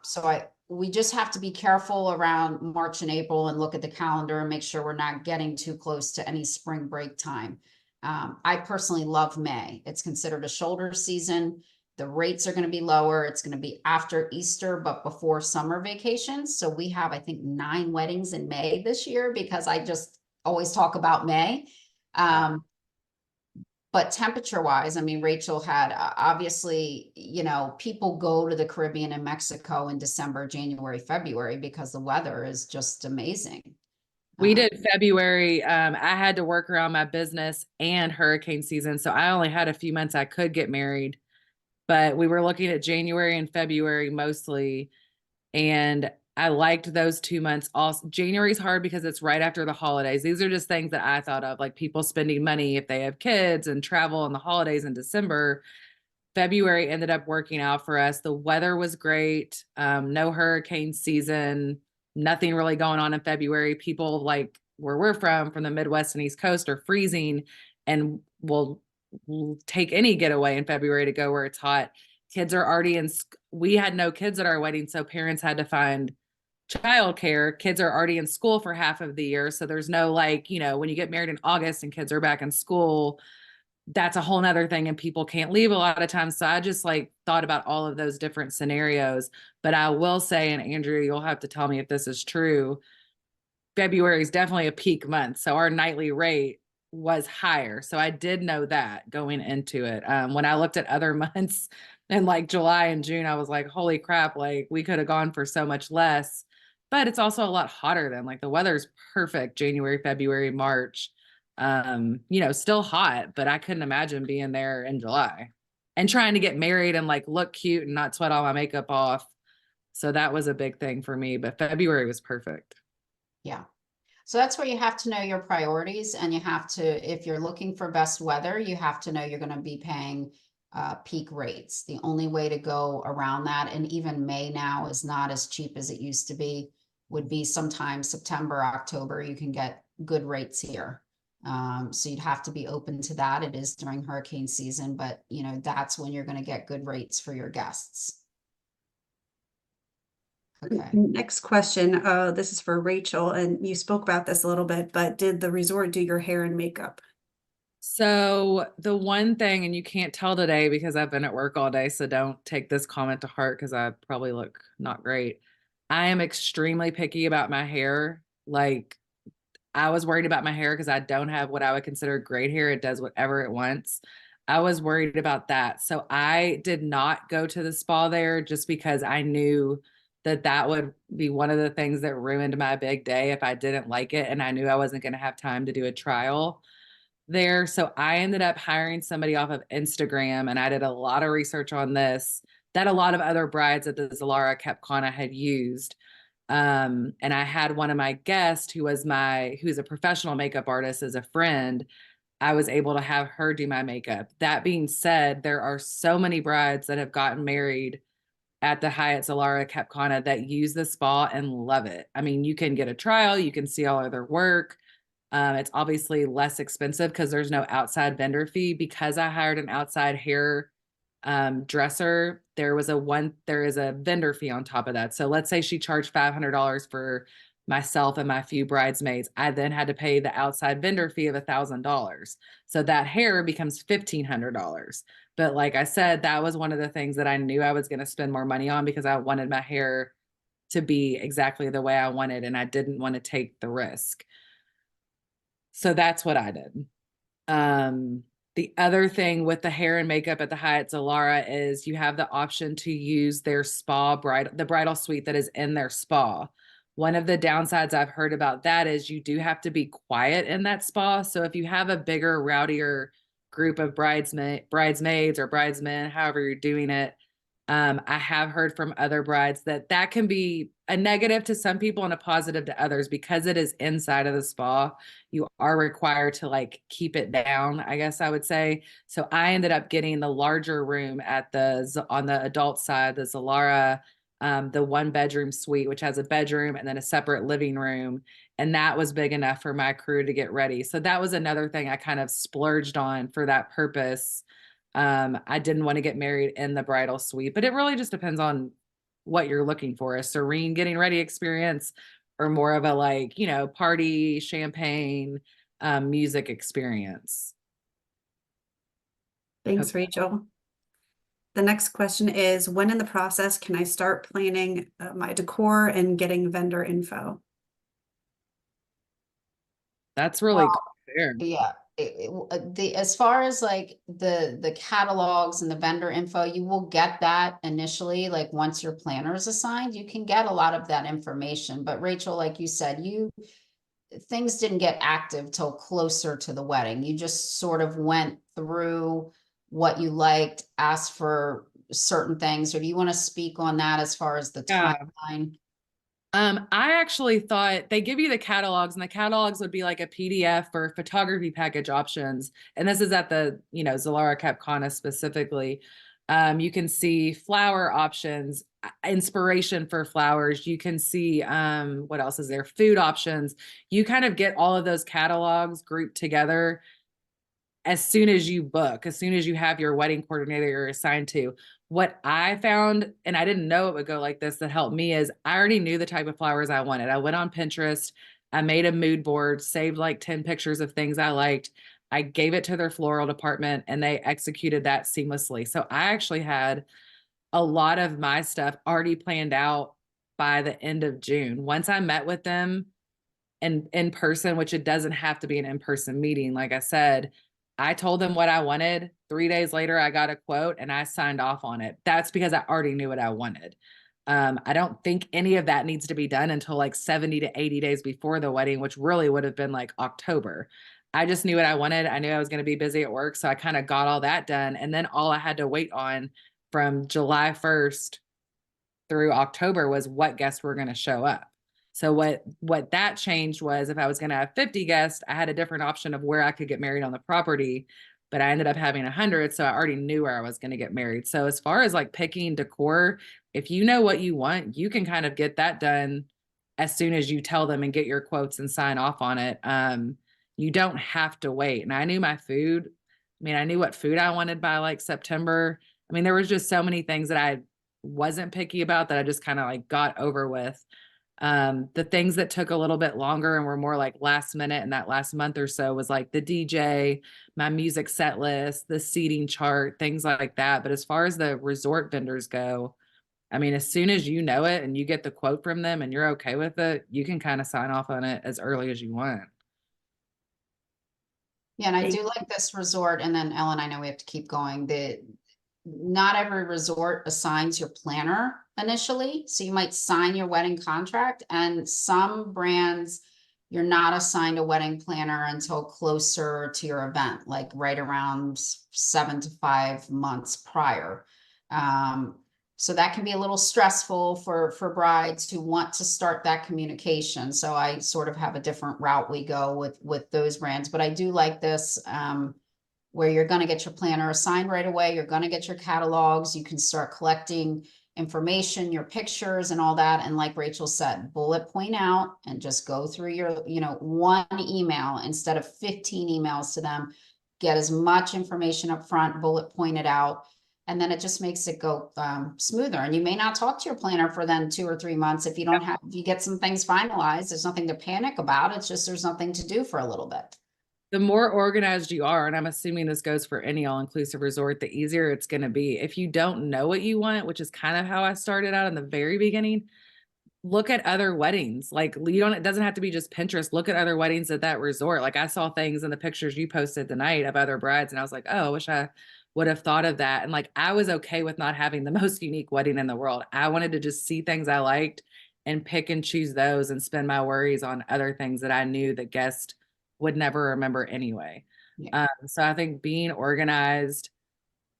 So we just have to be careful around March and April and look at the calendar and make sure we're not getting too close to any spring break time. I personally love May. It's considered a shoulder season. The rates are going to be lower. It's going to be after Easter, but before summer vacations. So we have, I think, 9 weddings in May this year, because I just always talk about May. But temperature wise, I mean, Rachel had obviously, you know, people go to the Caribbean and Mexico in December, January, February, because the weather is just amazing. We did February. I had to work around my business and hurricane season. So I only had a few months I could get married, but we were looking at January and February mostly. And I liked those 2 months. Also, January's hard because it's right after the holidays. These are just things that I thought of, like people spending money if they have kids and travel on the holidays in December. February ended up working out for us. The weather was great. No hurricane season, nothing really going on in February. People like where we're from the Midwest and East Coast, are freezing, and we'll take any getaway in February to go where it's hot. Kids are already we had no kids at our wedding, so parents had to find childcare. Kids are already in school for half of the year. So there's no, like, you know, when you get married in August and kids are back in school, that's a whole nother thing, and people can't leave a lot of times. So I just like thought about all of those different scenarios. But I will say, and Andrea, you'll have to tell me if this is true, February is definitely a peak month. So our nightly rate was higher. So I did know that going into it. When I looked at other months in like July and June, I was like, holy crap, like we could have gone for so much less. but it's also a lot hotter than, like, the weather's perfect January, February, March. You know, still hot, but I couldn't imagine being there in July and trying to get married and like look cute and not sweat all my makeup off. So that was a big thing for me, but February was perfect. Yeah. So that's where you have to know your priorities, and you have to, if you're looking for best weather, you have to know you're going to be paying peak rates. The only way to go around that, and even May now is not as cheap as it used to be, would be sometime September, October, you can get good rates here. So you'd have to be open to that. It is during hurricane season, but you know, that's when you're going to get good rates for your guests. Okay. Next question. This is for Rachel, and you spoke about this a little bit, but did the resort do your hair and makeup? So the one thing, and you can't tell today because I've been at work all day, so don't take this comment to heart because I probably look not great. I am extremely picky about my hair. Like, I was worried about my hair because I don't have what I would consider great hair. It does whatever it wants. I was worried about that. So I did not go to the spa there just because I knew that that would be one of the things that ruined my big day if I didn't like it. And I knew I wasn't going to have time to do a trial there. So I ended up hiring somebody off of Instagram, and I did a lot of research on this that a lot of other brides at the Zilara Cap Cana had used. And I had one of my guests who's a professional makeup artist as a friend. I was able to have her do my makeup. That being said, there are so many brides that have gotten married at the Hyatt Zilara Cap Cana that use the spa and love it. I mean, you can get a trial, you can see all of their work. It's obviously less expensive because there's no outside vendor fee. Because I hired an outside hair dresser, there is a vendor fee on top of that. So let's say she charged $500 for myself and my few bridesmaids. I then had to pay the outside vendor fee of $1,000. So that hair becomes $1,500. But like I said, that was one of the things that I knew I was going to spend more money on because I wanted my hair to be exactly the way I wanted, and I didn't want to take the risk. So that's what I did. The other thing with the hair and makeup at the Hyatt Zilara is you have the option to use their the bridal suite that is in their spa. One of the downsides I've heard about that is you do have to be quiet in that spa. So if you have a bigger, rowdier group of bridesmaids or bridesmen, however you're doing it, I have heard from other brides that that can be a negative to some people and a positive to others because it is inside of the spa. You are required to like keep it down, I guess I would say. So I ended up getting the larger room on the adult side, the Zilara, the 1-bedroom suite, which has a bedroom and then a separate living room. And that was big enough for my crew to get ready. So that was another thing I kind of splurged on for that purpose. I didn't want to get married in the bridal suite, but it really just depends on what you're looking for, a serene getting ready experience or more of a like, you know, party, champagne, music experience. Thanks, Okay. Rachel. The next question is, when in the process can I start planning my decor and getting vendor info? That's really Well, fair. yeah, as far as like the catalogs and the vendor info, you will get that initially, like once your planner is assigned, you can get a lot of that information. But Rachel, like you said, things didn't get active till closer to the wedding. You just sort of went through what you liked, asked for certain things, or do you want to speak on that as far as the Yeah. timeline? I actually thought they give you the catalogs, and the catalogs would be like a PDF for photography package options. And this is at the, you know, Zilara Cap Cana specifically. You can see flower options, inspiration for flowers. You can see what else is there? Food options. You kind of get all of those catalogs grouped together as soon as you book, as soon as you have your wedding coordinator you're assigned to. What I found, and I didn't know it would go like this, that helped me is I already knew the type of flowers I wanted. I went on Pinterest, I made a mood board, saved like 10 pictures of things I liked. I gave it to their floral department and they executed that seamlessly. So I actually had a lot of my stuff already planned out by the end of June. Once I met with them in person, which it doesn't have to be an in-person meeting, like I said, I told them what I wanted. 3 days later, I got a quote and I signed off on it. That's because I already knew what I wanted. I don't think any of that needs to be done until like 70 to 80 days before the wedding, which really would have been like October. I just knew what I wanted. I knew I was going to be busy at work. So I kind of got all that done. And then all I had to wait on from July 1st through October was what guests were going to show up. So what that changed was if I was going to have 50 guests, I had a different option of where I could get married on the property, but I ended up having 100. So I already knew where I was going to get married. So as far as like picking decor, if you know what you want, you can kind of get that done as soon as you tell them and get your quotes and sign off on it. You don't have to wait. And I knew my food. I mean, I knew what food I wanted by like September. I mean, there was just so many things that I wasn't picky about that I just kind of like got over with. The things that took a little bit longer and were more like last minute, and that last month or so was like the DJ, my music set list, the seating chart, things like that. But as far as the resort vendors go, I mean, as soon as you know it and you get the quote from them and you're okay with it, you can kind of sign off on it as early as you want. Yeah, and I do like this resort, and then Ellen, I know we have to keep going. Not every resort assigns your planner initially. So you might sign your wedding contract, and some brands, you're not assigned a wedding planner until closer to your event, like right around 7 to 5 months prior. So that can be a little stressful for brides who want to start that communication. So I sort of have a different route we go with those brands, but I do like this, where you're going to get your planner assigned right away. You're going to get your catalogs. You can start collecting information, your pictures and all that. And like Rachel said, bullet point out and just go through your, one email instead of 15 emails to them. Get as much information up front, bullet point it out. And then it just makes it go smoother. And you may not talk to your planner for then 2 or 3 months. If you don't have, if you get some things finalized, there's nothing to panic about. It's just, there's nothing to do for a little bit. The more organized you are, and I'm assuming this goes for any all-inclusive resort, the easier it's going to be. If you don't know what you want, which is kind of how I started out in the very beginning, look at other weddings. Like it doesn't have to be just Pinterest. Look at other weddings at that resort. Like I saw things in the pictures you posted tonight of other brides, and I was like, oh, I wish I would have thought of that. And like, I was okay with not having the most unique wedding in the world. I wanted to just see things I liked and pick and choose those and spend my worries on other things that I knew the guest would never remember anyway. Yeah. So I think being organized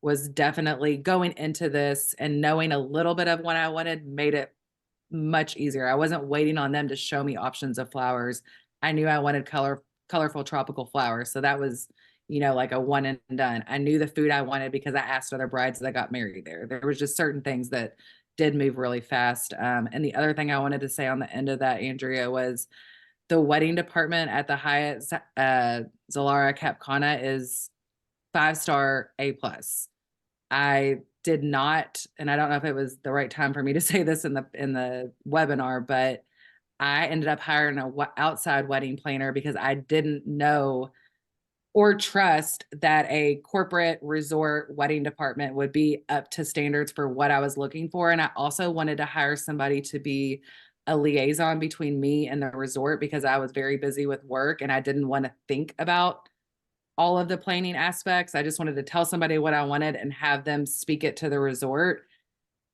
was definitely going into this and knowing a little bit of what I wanted made it much easier. I wasn't waiting on them to show me options of flowers. I knew I wanted colorful tropical flowers. So that was, like a one and done. I knew the food I wanted because I asked other brides that got married there. There was just certain things that did move really fast. And the other thing I wanted to say on the end of that, Andrea, was the wedding department at the Hyatt Zilara Cap Cana is 5-star A+. I did not, and I don't know if it was the right time for me to say this in the webinar, but I ended up hiring a outside wedding planner because I didn't know or trust that a corporate resort wedding department would be up to standards for what I was looking for. And I also wanted to hire somebody to be a liaison between me and the resort because I was very busy with work and I didn't want to think about all of the planning aspects. I just wanted to tell somebody what I wanted and have them speak it to the resort.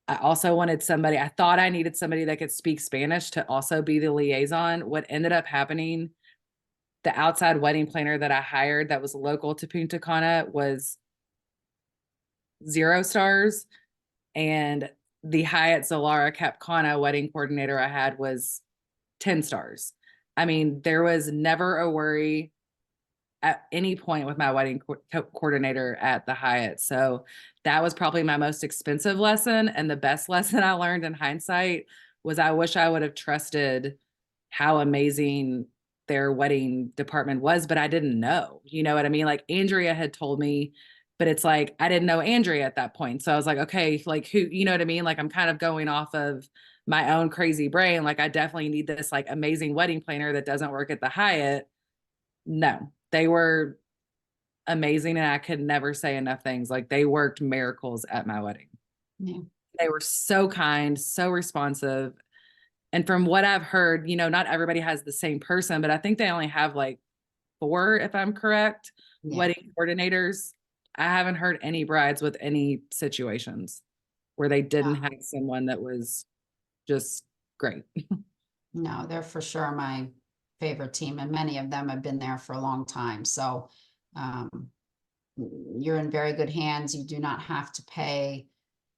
I also wanted I thought I needed somebody that could speak Spanish to also be the liaison. What ended up happening, the outside wedding planner that I hired that was local to Punta Cana was 0 stars. And the Hyatt Zilara Cap Cana wedding coordinator I had was 10 stars. I mean, there was never a worry at any point with my wedding coordinator at the Hyatt. So that was probably my most expensive lesson. And the best lesson I learned in hindsight was I wish I would have trusted how amazing their wedding department was, but I didn't know, you know what I mean? Like Andrea had told me, but it's like, I didn't know Andrea at that point. So I was like, okay, like who, you know what I mean? Like I'm kind of going off of my own crazy brain. Like I definitely need this like amazing wedding planner that doesn't work at the Hyatt. No, they were amazing. And I could never say enough things. Like they worked miracles at my wedding. Yeah. They were so kind, so responsive. And from what I've heard, not everybody has the same person, but I think they only have like 4, if I'm correct, wedding coordinators. I haven't heard any brides with any situations where they didn't have someone that was just great. No, they're for sure my favorite team, and many of them have been there for a long time. So you're in very good hands. You do not have to pay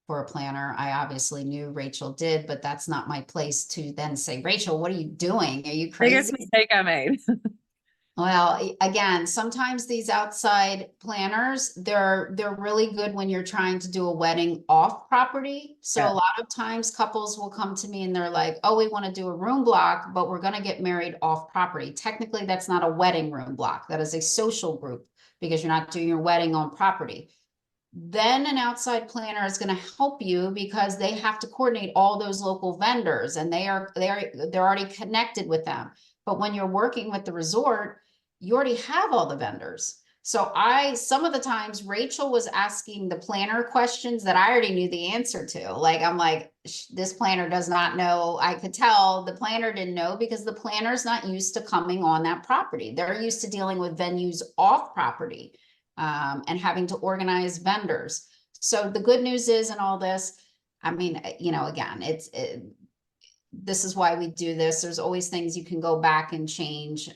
for a planner. I obviously knew Rachel did, but that's not my place to then say, Rachel, what are you doing? Are you Biggest crazy? mistake I made. Well, again, sometimes these outside planners, they're really good when you're trying to do a wedding off property. So Yeah. a lot of times couples will come to me and they're like, oh, we want to do a room block, but we're going to get married off property. Technically, that's not a wedding room block. That is a social group because you're not doing your wedding on property. Then an outside planner is going to help you because they have to coordinate all those local vendors and they're already connected with them. But when you're working with the resort, you already have all the vendors. So some of the times Rachel was asking the planner questions that I already knew the answer to. Like, I'm like, this planner does not know. I could tell the planner didn't know because the planner's not used to coming on that property. They're used to dealing with venues off property. And having to organize vendors. So the good news is in all this, I mean, again, this is why we do this. There's always things you can go back and change.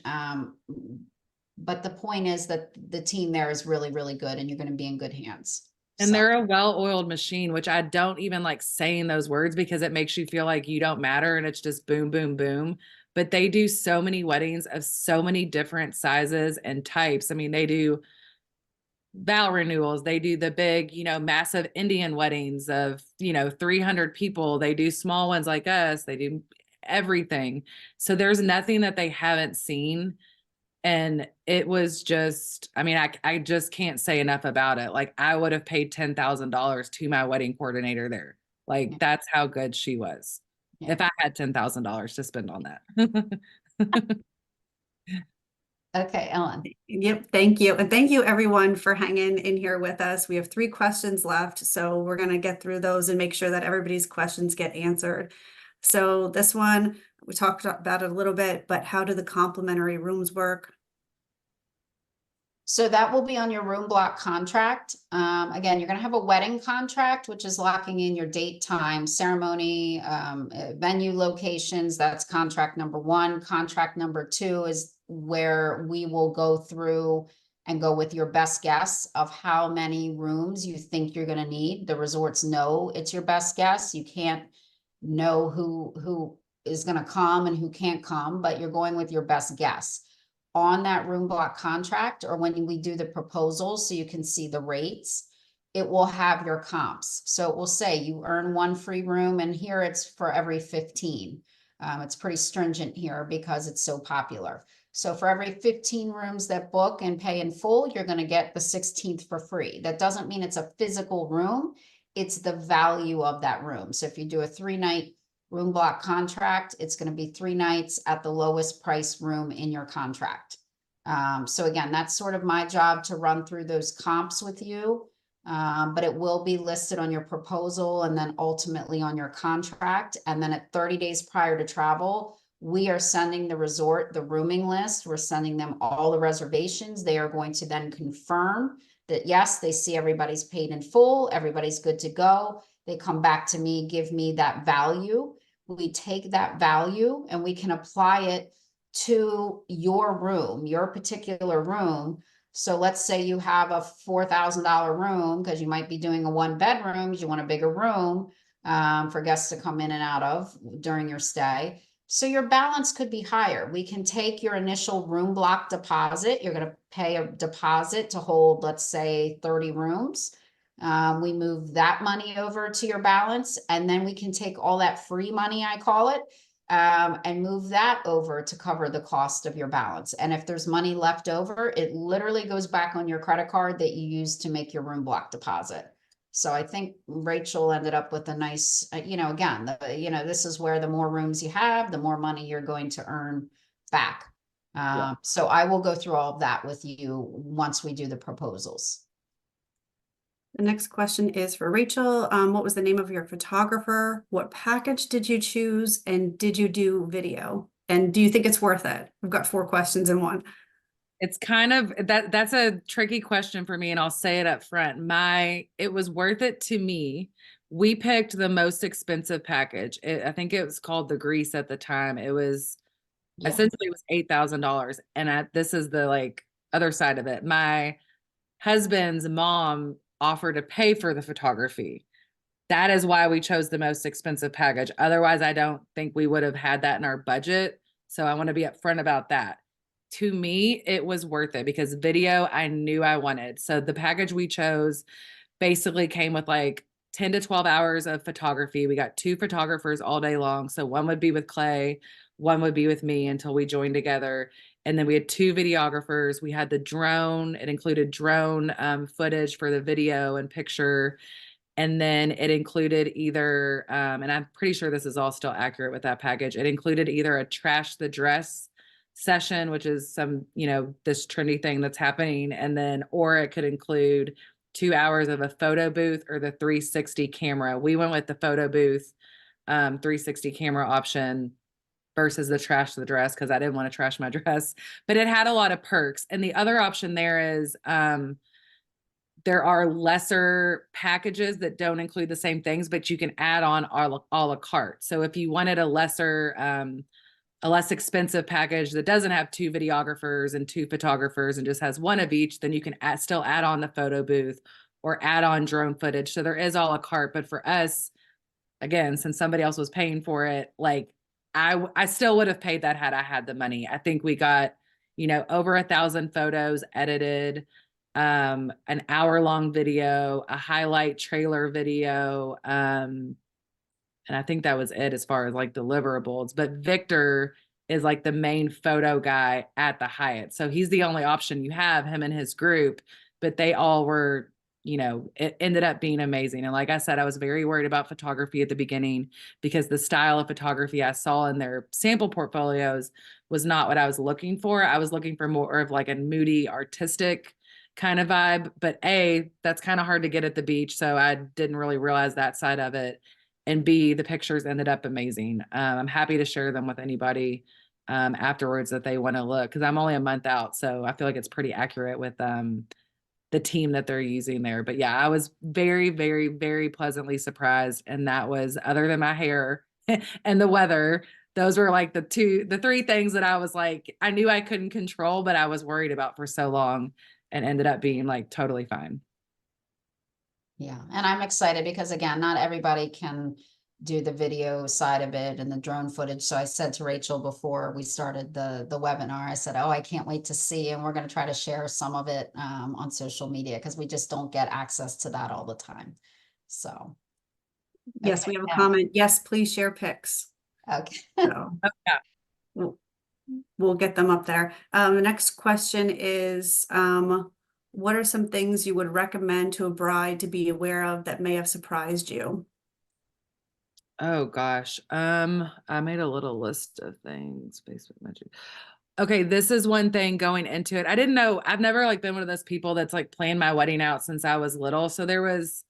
But the point is that the team there is really, really good and you're going to be in good hands. And So, they're a well-oiled machine, which I don't even like saying those words because it makes you feel like you don't matter and it's just boom, boom, boom. But they do so many weddings of so many different sizes and types. I mean, they do vow renewals, they do the big, massive Indian weddings of, 300 people. They do small ones like us. They do everything. So there's nothing that they haven't seen. And it was just, I mean, I just can't say enough about it. Like I would have paid $10,000 to my wedding coordinator there. Like Yeah. that's how good she was. Yeah. If I had $10,000 to spend on that. Okay, Ellen. Yep, thank you. And thank you everyone for hanging in here with us. We have 3 questions left, so we're going to get through those and make sure that everybody's questions get answered. So this one, we talked about it a little bit, but how do the complimentary rooms work? So that will be on your room block contract. Again, you're going to have a wedding contract, which is locking in your date, time, ceremony, venue locations. That's contract number 1. Contract number 2 is where we will go through and go with your best guess of how many rooms you think you're going to need. The resorts know it's your best guess. You can't know who is going to come and who can't come, but you're going with your best guess. On that room block contract, or when we do the proposals so you can see the rates, it will have your comps. So it will say you earn 1 free room, and here it's for every 15. It's pretty stringent here because it's so popular. So for every 15 rooms that book and pay in full, you're going to get the 16th for free. That doesn't mean it's a physical room. It's the value of that room. So if you do a 3-night room block contract, it's going to be 3 nights at the lowest price room in your contract. So again, that's sort of my job to run through those comps with you. But it will be listed on your proposal and then ultimately on your contract. And then at 30 days prior to travel, we are sending the resort the rooming list. We're sending them all the reservations. They are going to then confirm that yes, they see everybody's paid in full, everybody's good to go. They come back to me, give me that value. We take that value and we can apply it to your room, your particular room. So let's say you have a $4,000 room because you might be doing a 1-bedroom, you want a bigger room for guests to come in and out of during your stay. So your balance could be higher. We can take your initial room block deposit. You're going to pay a deposit to hold, let's say, 30 rooms. We move that money over to your balance, and then we can take all that free money, I call it, and move that over to cover the cost of your balance. And if there's money left over, it literally goes back on your credit card that you use to make your room block deposit. So I think Rachel ended up with a nice, again, this is where the more rooms you have, the more money you're going to earn back. So I will go through all of that with you once we do the proposals. The next question is for Rachel. What was the name of your photographer? What package did you choose? And did you do video? And do you think it's worth it? We've got 4 questions in one. It's kind of that's a tricky question for me, and I'll say it up front. It was worth it to me We picked the most expensive package. I think it was called the Grease at the time. It was Yeah. essentially it was $8,000. And this is the like other side of it. My husband's mom offered to pay for the photography. That is why we chose the most expensive package. Otherwise, I don't think we would have had that in our budget. So I want to be upfront about that. To me, it was worth it because video I knew I wanted. So the package we chose basically came with like 10 to 12 hours of photography. We got 2 photographers all day long. So one would be with Clay, one would be with me until we joined together. And then we had 2 videographers. We had the drone. It included drone footage for the video and picture. And then it included either, and I'm pretty sure this is all still accurate with that package. It included either a trash the dress session, which is some, this trendy thing that's happening. And then, or it could include 2 hours of a photo booth or the 360 camera. We went with the photo booth, 360 camera option versus the trash the dress because I didn't want to trash my dress, but it had a lot of perks. And the other option there is, there are lesser packages that don't include the same things, but you can add on a la carte. So if you wanted a less expensive package that doesn't have 2 videographers and 2 photographers and just has one of each, then you can still add on the photo booth or add on drone footage. So there is a la carte, but for us, again, since somebody else was paying for it, like I still would have paid that had I had the money. I think we got, over 1,000 photos edited, an hour-long video, a highlight trailer video, and I think that was it as far as like deliverables. But Victor is like the main photo guy at the Hyatt. So he's the only option you have, him and his group, but they all were, it ended up being amazing. And like I said, I was very worried about photography at the beginning because the style of photography I saw in their sample portfolios was not what I was looking for. I was looking for more of like a moody, artistic kind of vibe, but that's kind of hard to get at the beach. So I didn't really realize that side of it. And B, the pictures ended up amazing. I'm happy to share them with anybody afterwards that they want to look because I'm only a month out. So I feel like it's pretty accurate with the team that they're using there. But yeah, I was very, very, very pleasantly surprised. And that was, other than my hair and the weather, those were like the 3 things that I was like, I knew I couldn't control, but I was worried about for so long and ended up being like totally fine. Yeah, and I'm excited because again, not everybody can do the video side of it and the drone footage. So I said to Rachel before we started the webinar, I said, oh, I can't wait to see. And we're going to try to share some of it on social media because we just don't get access to that all the time. So. Yes, Okay, we have a comment. Yes, please share pics. Okay. So we'll get them up there. The next question is, what are some things you would recommend to a bride to be aware of that may have surprised you? Oh gosh. I made a little list of things. Facebook magic. Okay, this is one thing going into it. I didn't know, I've never like been one of those people that's like planned my wedding out since I was little. So there was,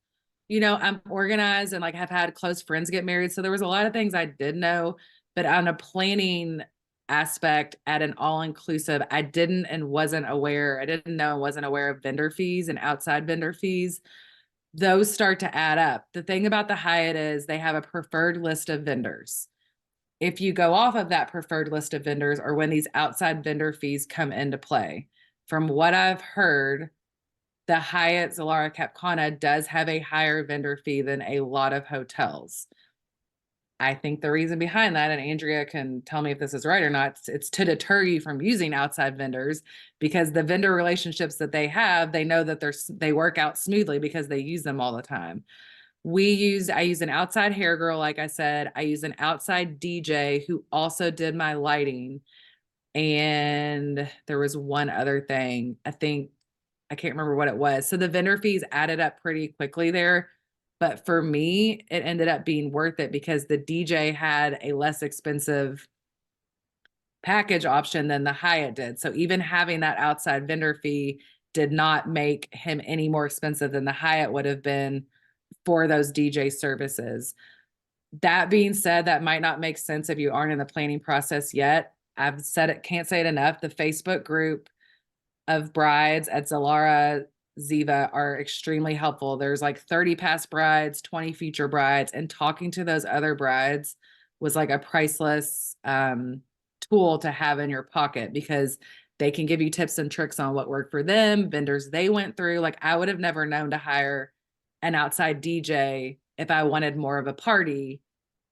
I'm organized and like have had close friends get married. So there was a lot of things I did know, but on a planning aspect at an all-inclusive, I didn't and wasn't aware. I didn't know and wasn't aware of vendor fees and outside vendor fees. Those start to add up. The thing about the Hyatt is they have a preferred list of vendors. If you go off of that preferred list of vendors or when these outside vendor fees come into play, from what I've heard, the Hyatt Zilara Cap Cana does have a higher vendor fee than a lot of hotels. I think the reason behind that, and Andrea can tell me if this is right or not, it's to deter you from using outside vendors because the vendor relationships that they have, they know that they work out smoothly because they use them all the time. I used an outside hair girl, like I said. I used an outside DJ who also did my lighting. And there was one other thing. I can't remember what it was. So the vendor fees added up pretty quickly there. But for me, it ended up being worth it because the DJ had a less expensive package option than the Hyatt did. So even having that outside vendor fee did not make him any more expensive than the Hyatt would have been for those DJ services. That being said, that might not make sense if you aren't in the planning process yet. I've said it, can't say it enough. The Facebook group of brides at Zilara Ziva are extremely helpful. There's like 30 past brides, 20 future brides, and talking to those other brides was like a priceless tool to have in your pocket, because they can give you tips and tricks on what worked for them, vendors they went through. Like, I would have never known to hire an outside DJ if I wanted more of a party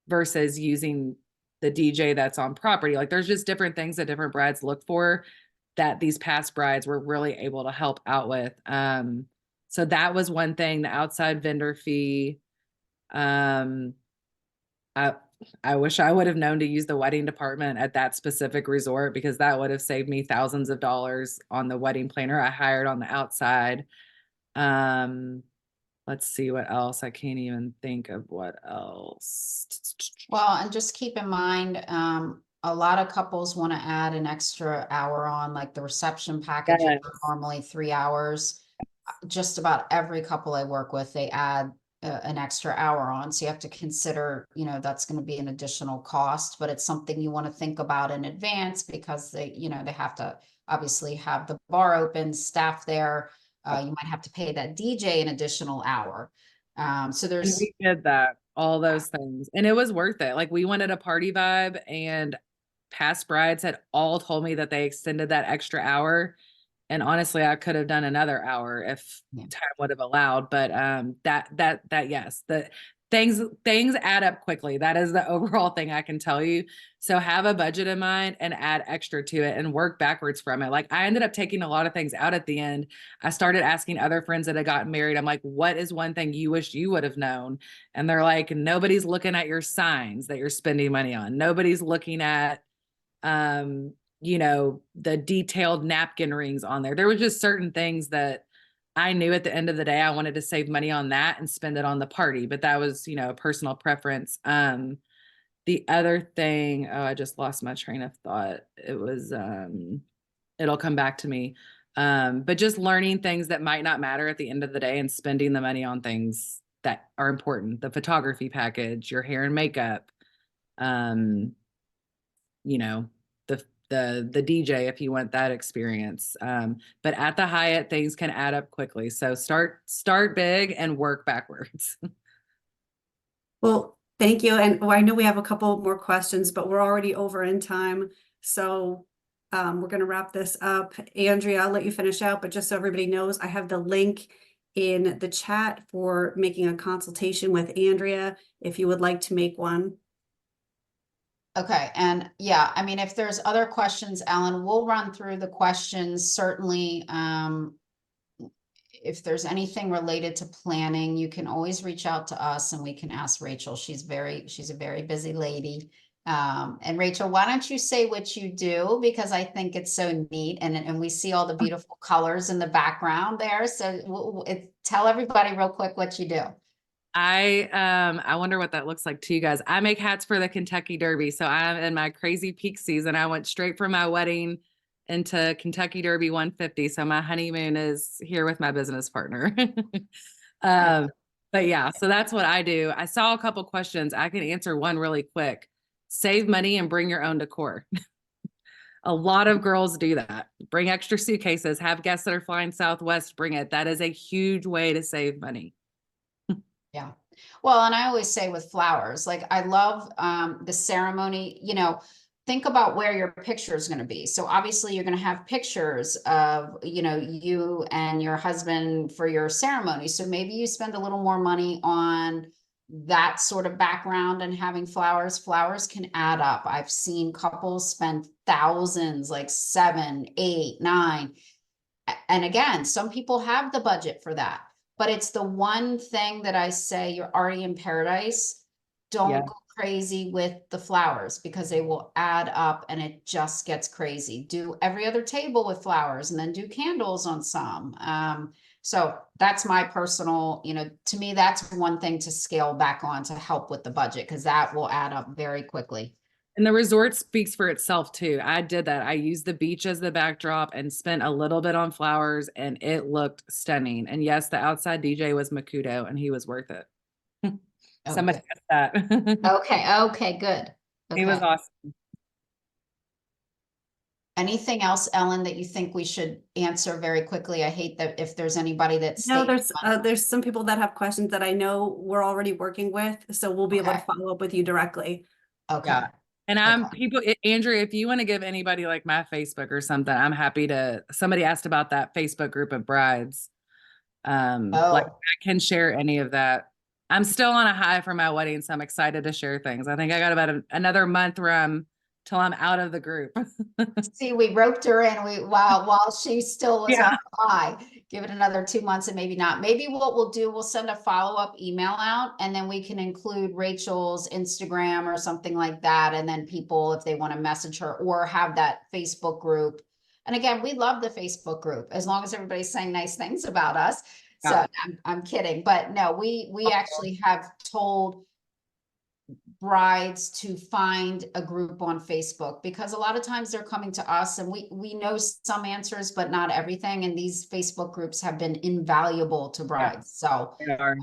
versus using the DJ that's on property. Like, there's just different things that different brides look for that these past brides were really able to help out with. So that was one thing, the outside vendor fee. I wish I would have known to use the wedding department at that specific resort, because that would have saved me thousands of dollars on the wedding planner I hired on the outside. Let's see what else. I can't even think of what else. Well, and just keep in mind, a lot of couples want to add an extra hour on, like the reception packages Yes. are normally 3 hours. Just about every couple I work with, they add an extra hour on. So you have to consider, you know, that's going to be an additional cost, but it's something you want to think about in advance, because they, you know, they have to obviously have the bar open, staff there. You might have to pay that DJ an additional hour. So And there's, we did that, all those things. And it was worth it. Like, we wanted a party vibe, and past brides had all told me that they extended that extra hour. And honestly, I could have done another hour if Yeah. time would have allowed. But yes, the things add up quickly. That is the overall thing I can tell you. So have a budget in mind and add extra to it and work backwards from it. Like, I ended up taking a lot of things out at the end. I started asking other friends that had gotten married. I'm like, what is one thing you wish you would have known? And they're like, nobody's looking at your signs that you're spending money on. Nobody's looking at you know, the detailed napkin rings on there. There were just certain things that I knew at the end of the day, I wanted to save money on that and spend it on the party, but that was, you know, a personal preference. The other thing, oh, I just lost my train of thought. It was, it'll come back to me. But just learning things that might not matter at the end of the day and spending the money on things that are important. The photography package, your hair and makeup, you know, the DJ if you want that experience. But at the Hyatt, things can add up quickly. So start big and work backwards. Well, thank you. And I know we have a couple more questions, but we're already over in time. So we're going to wrap this up. Andrea, I'll let you finish out, but just so everybody knows, I have the link in the chat for making a consultation with Andrea if you would like to make one. okay. And yeah, I mean, if there's other questions, Ellen, we'll run through the questions. Certainly, if there's anything related to planning, you can always reach out to us and we can ask Rachel. She's a very busy lady. And Rachel, why don't you say what you do? Because I think it's so neat, and we see all the beautiful colors in the background there. So tell everybody real quick what you do. I wonder what that looks like to you guys. I make hats for the Kentucky Derby. So I'm in my crazy peak season. I went straight from my wedding into Kentucky Derby 150. So my honeymoon is here with my business partner. But yeah, so that's what I do. I saw a couple questions. I can answer one really quick. Save money and bring your own decor. A lot of girls do that. Bring extra suitcases, have guests that are flying Southwest, bring it. That is a huge way to save money. Yeah. Well, and I always say with flowers, like I love the ceremony, you know, think about where your picture is going to be. So obviously you're going to have pictures of, you know, you and your husband for your ceremony. So maybe you spend a little more money on that sort of background and having flowers. Flowers can add up. I've seen couples spend thousands, like 7, 8, 9. And again, some people have the budget for that. But it's the one thing that I say, you're already in paradise. Don't go crazy with the flowers, because they will add up and it just gets crazy. Do every other table with flowers and then do candles on some. So that's my personal, you know, to me, that's one thing to scale back on to help with the budget, because that will add up very quickly. And the resort speaks for itself too. I did that. I used the beach as the backdrop and spent a little bit on flowers, and it looked stunning. And yes, the outside DJ was Makuto, and he was worth it. Somebody got that. Okay. Okay. Good. Okay. He was awesome. Anything else, Ellen, that you think we should answer very quickly? I hate that if there's anybody that's No, there's some people that have questions that I know we're already working with, so we'll be able to Okay. follow up with you directly. Okay. Yeah. And I'm Okay. people, Andrew, if you want to give anybody like my Facebook or something, I'm happy to. Somebody asked about that Facebook group of brides. Like Oh, I can share any of that. I'm still on a high for my wedding, so I'm excited to share things. I think I got about another month where till I'm out of the group. see, we roped her in. While she still was on Yeah. high. Give it another 2 months and maybe not. Maybe what we'll do, we'll send a follow-up email out and then we can include Rachel's Instagram or something like that. And then people, if they want to message her or have that Facebook group. And again, we love the Facebook group as long as everybody's saying nice things about us. So Yeah. I'm kidding, but no, we actually have told brides to find a group on Facebook because a lot of times they're coming to us and we know some answers, but not everything. And these Facebook groups have been invaluable to brides. So They are.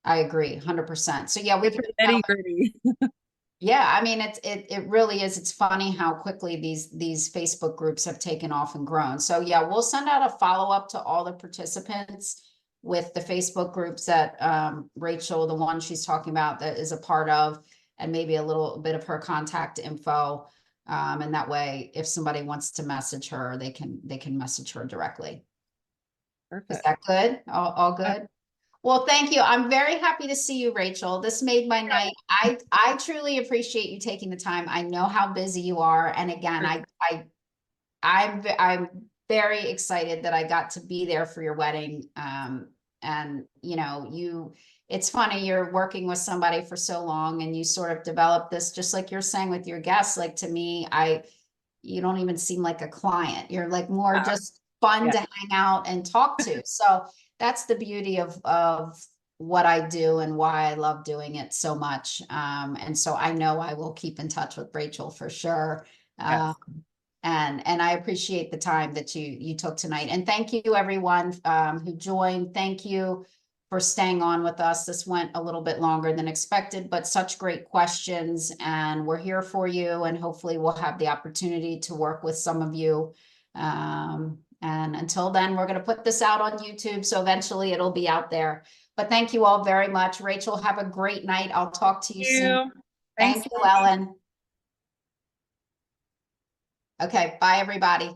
I agree 100%. So yeah, we It's can, nitty-gritty. yeah, I mean, it really is. It's funny how quickly these Facebook groups have taken off and grown. So yeah, we'll send out a follow-up to all the participants with the Facebook groups that Rachel, the one she's talking about that is a part of, and maybe a little bit of her contact info. And that way, if somebody wants to message her, they can message her directly. Is Perfect. that good? All good? Well, thank you. I'm very happy to see you, Rachel. This made my night. I truly appreciate you taking the time. I know how busy you are. And again, I'm very excited that I got to be there for your wedding. And you know, it's funny, you're working with somebody for so long and you sort of develop this, just like you're saying with your guests, like to me, you don't even seem like a client. You're like more just fun to hang out and talk to. So that's the beauty of what I do and why I love doing it so much. And so I know I will keep in touch with Rachel for sure. Yes. And I appreciate the time that you took tonight. And thank you everyone who joined. Thank you for staying on with us. This went a little bit longer than expected, but such great questions. And we're here for you. And hopefully we'll have the opportunity to work with some of you. And until then, we're going to put this out on YouTube. So eventually it'll be out there. But thank you all very much. Rachel, have a great night. I'll talk to you soon. Thanks. Thank you, Ellen. Okay, bye everybody.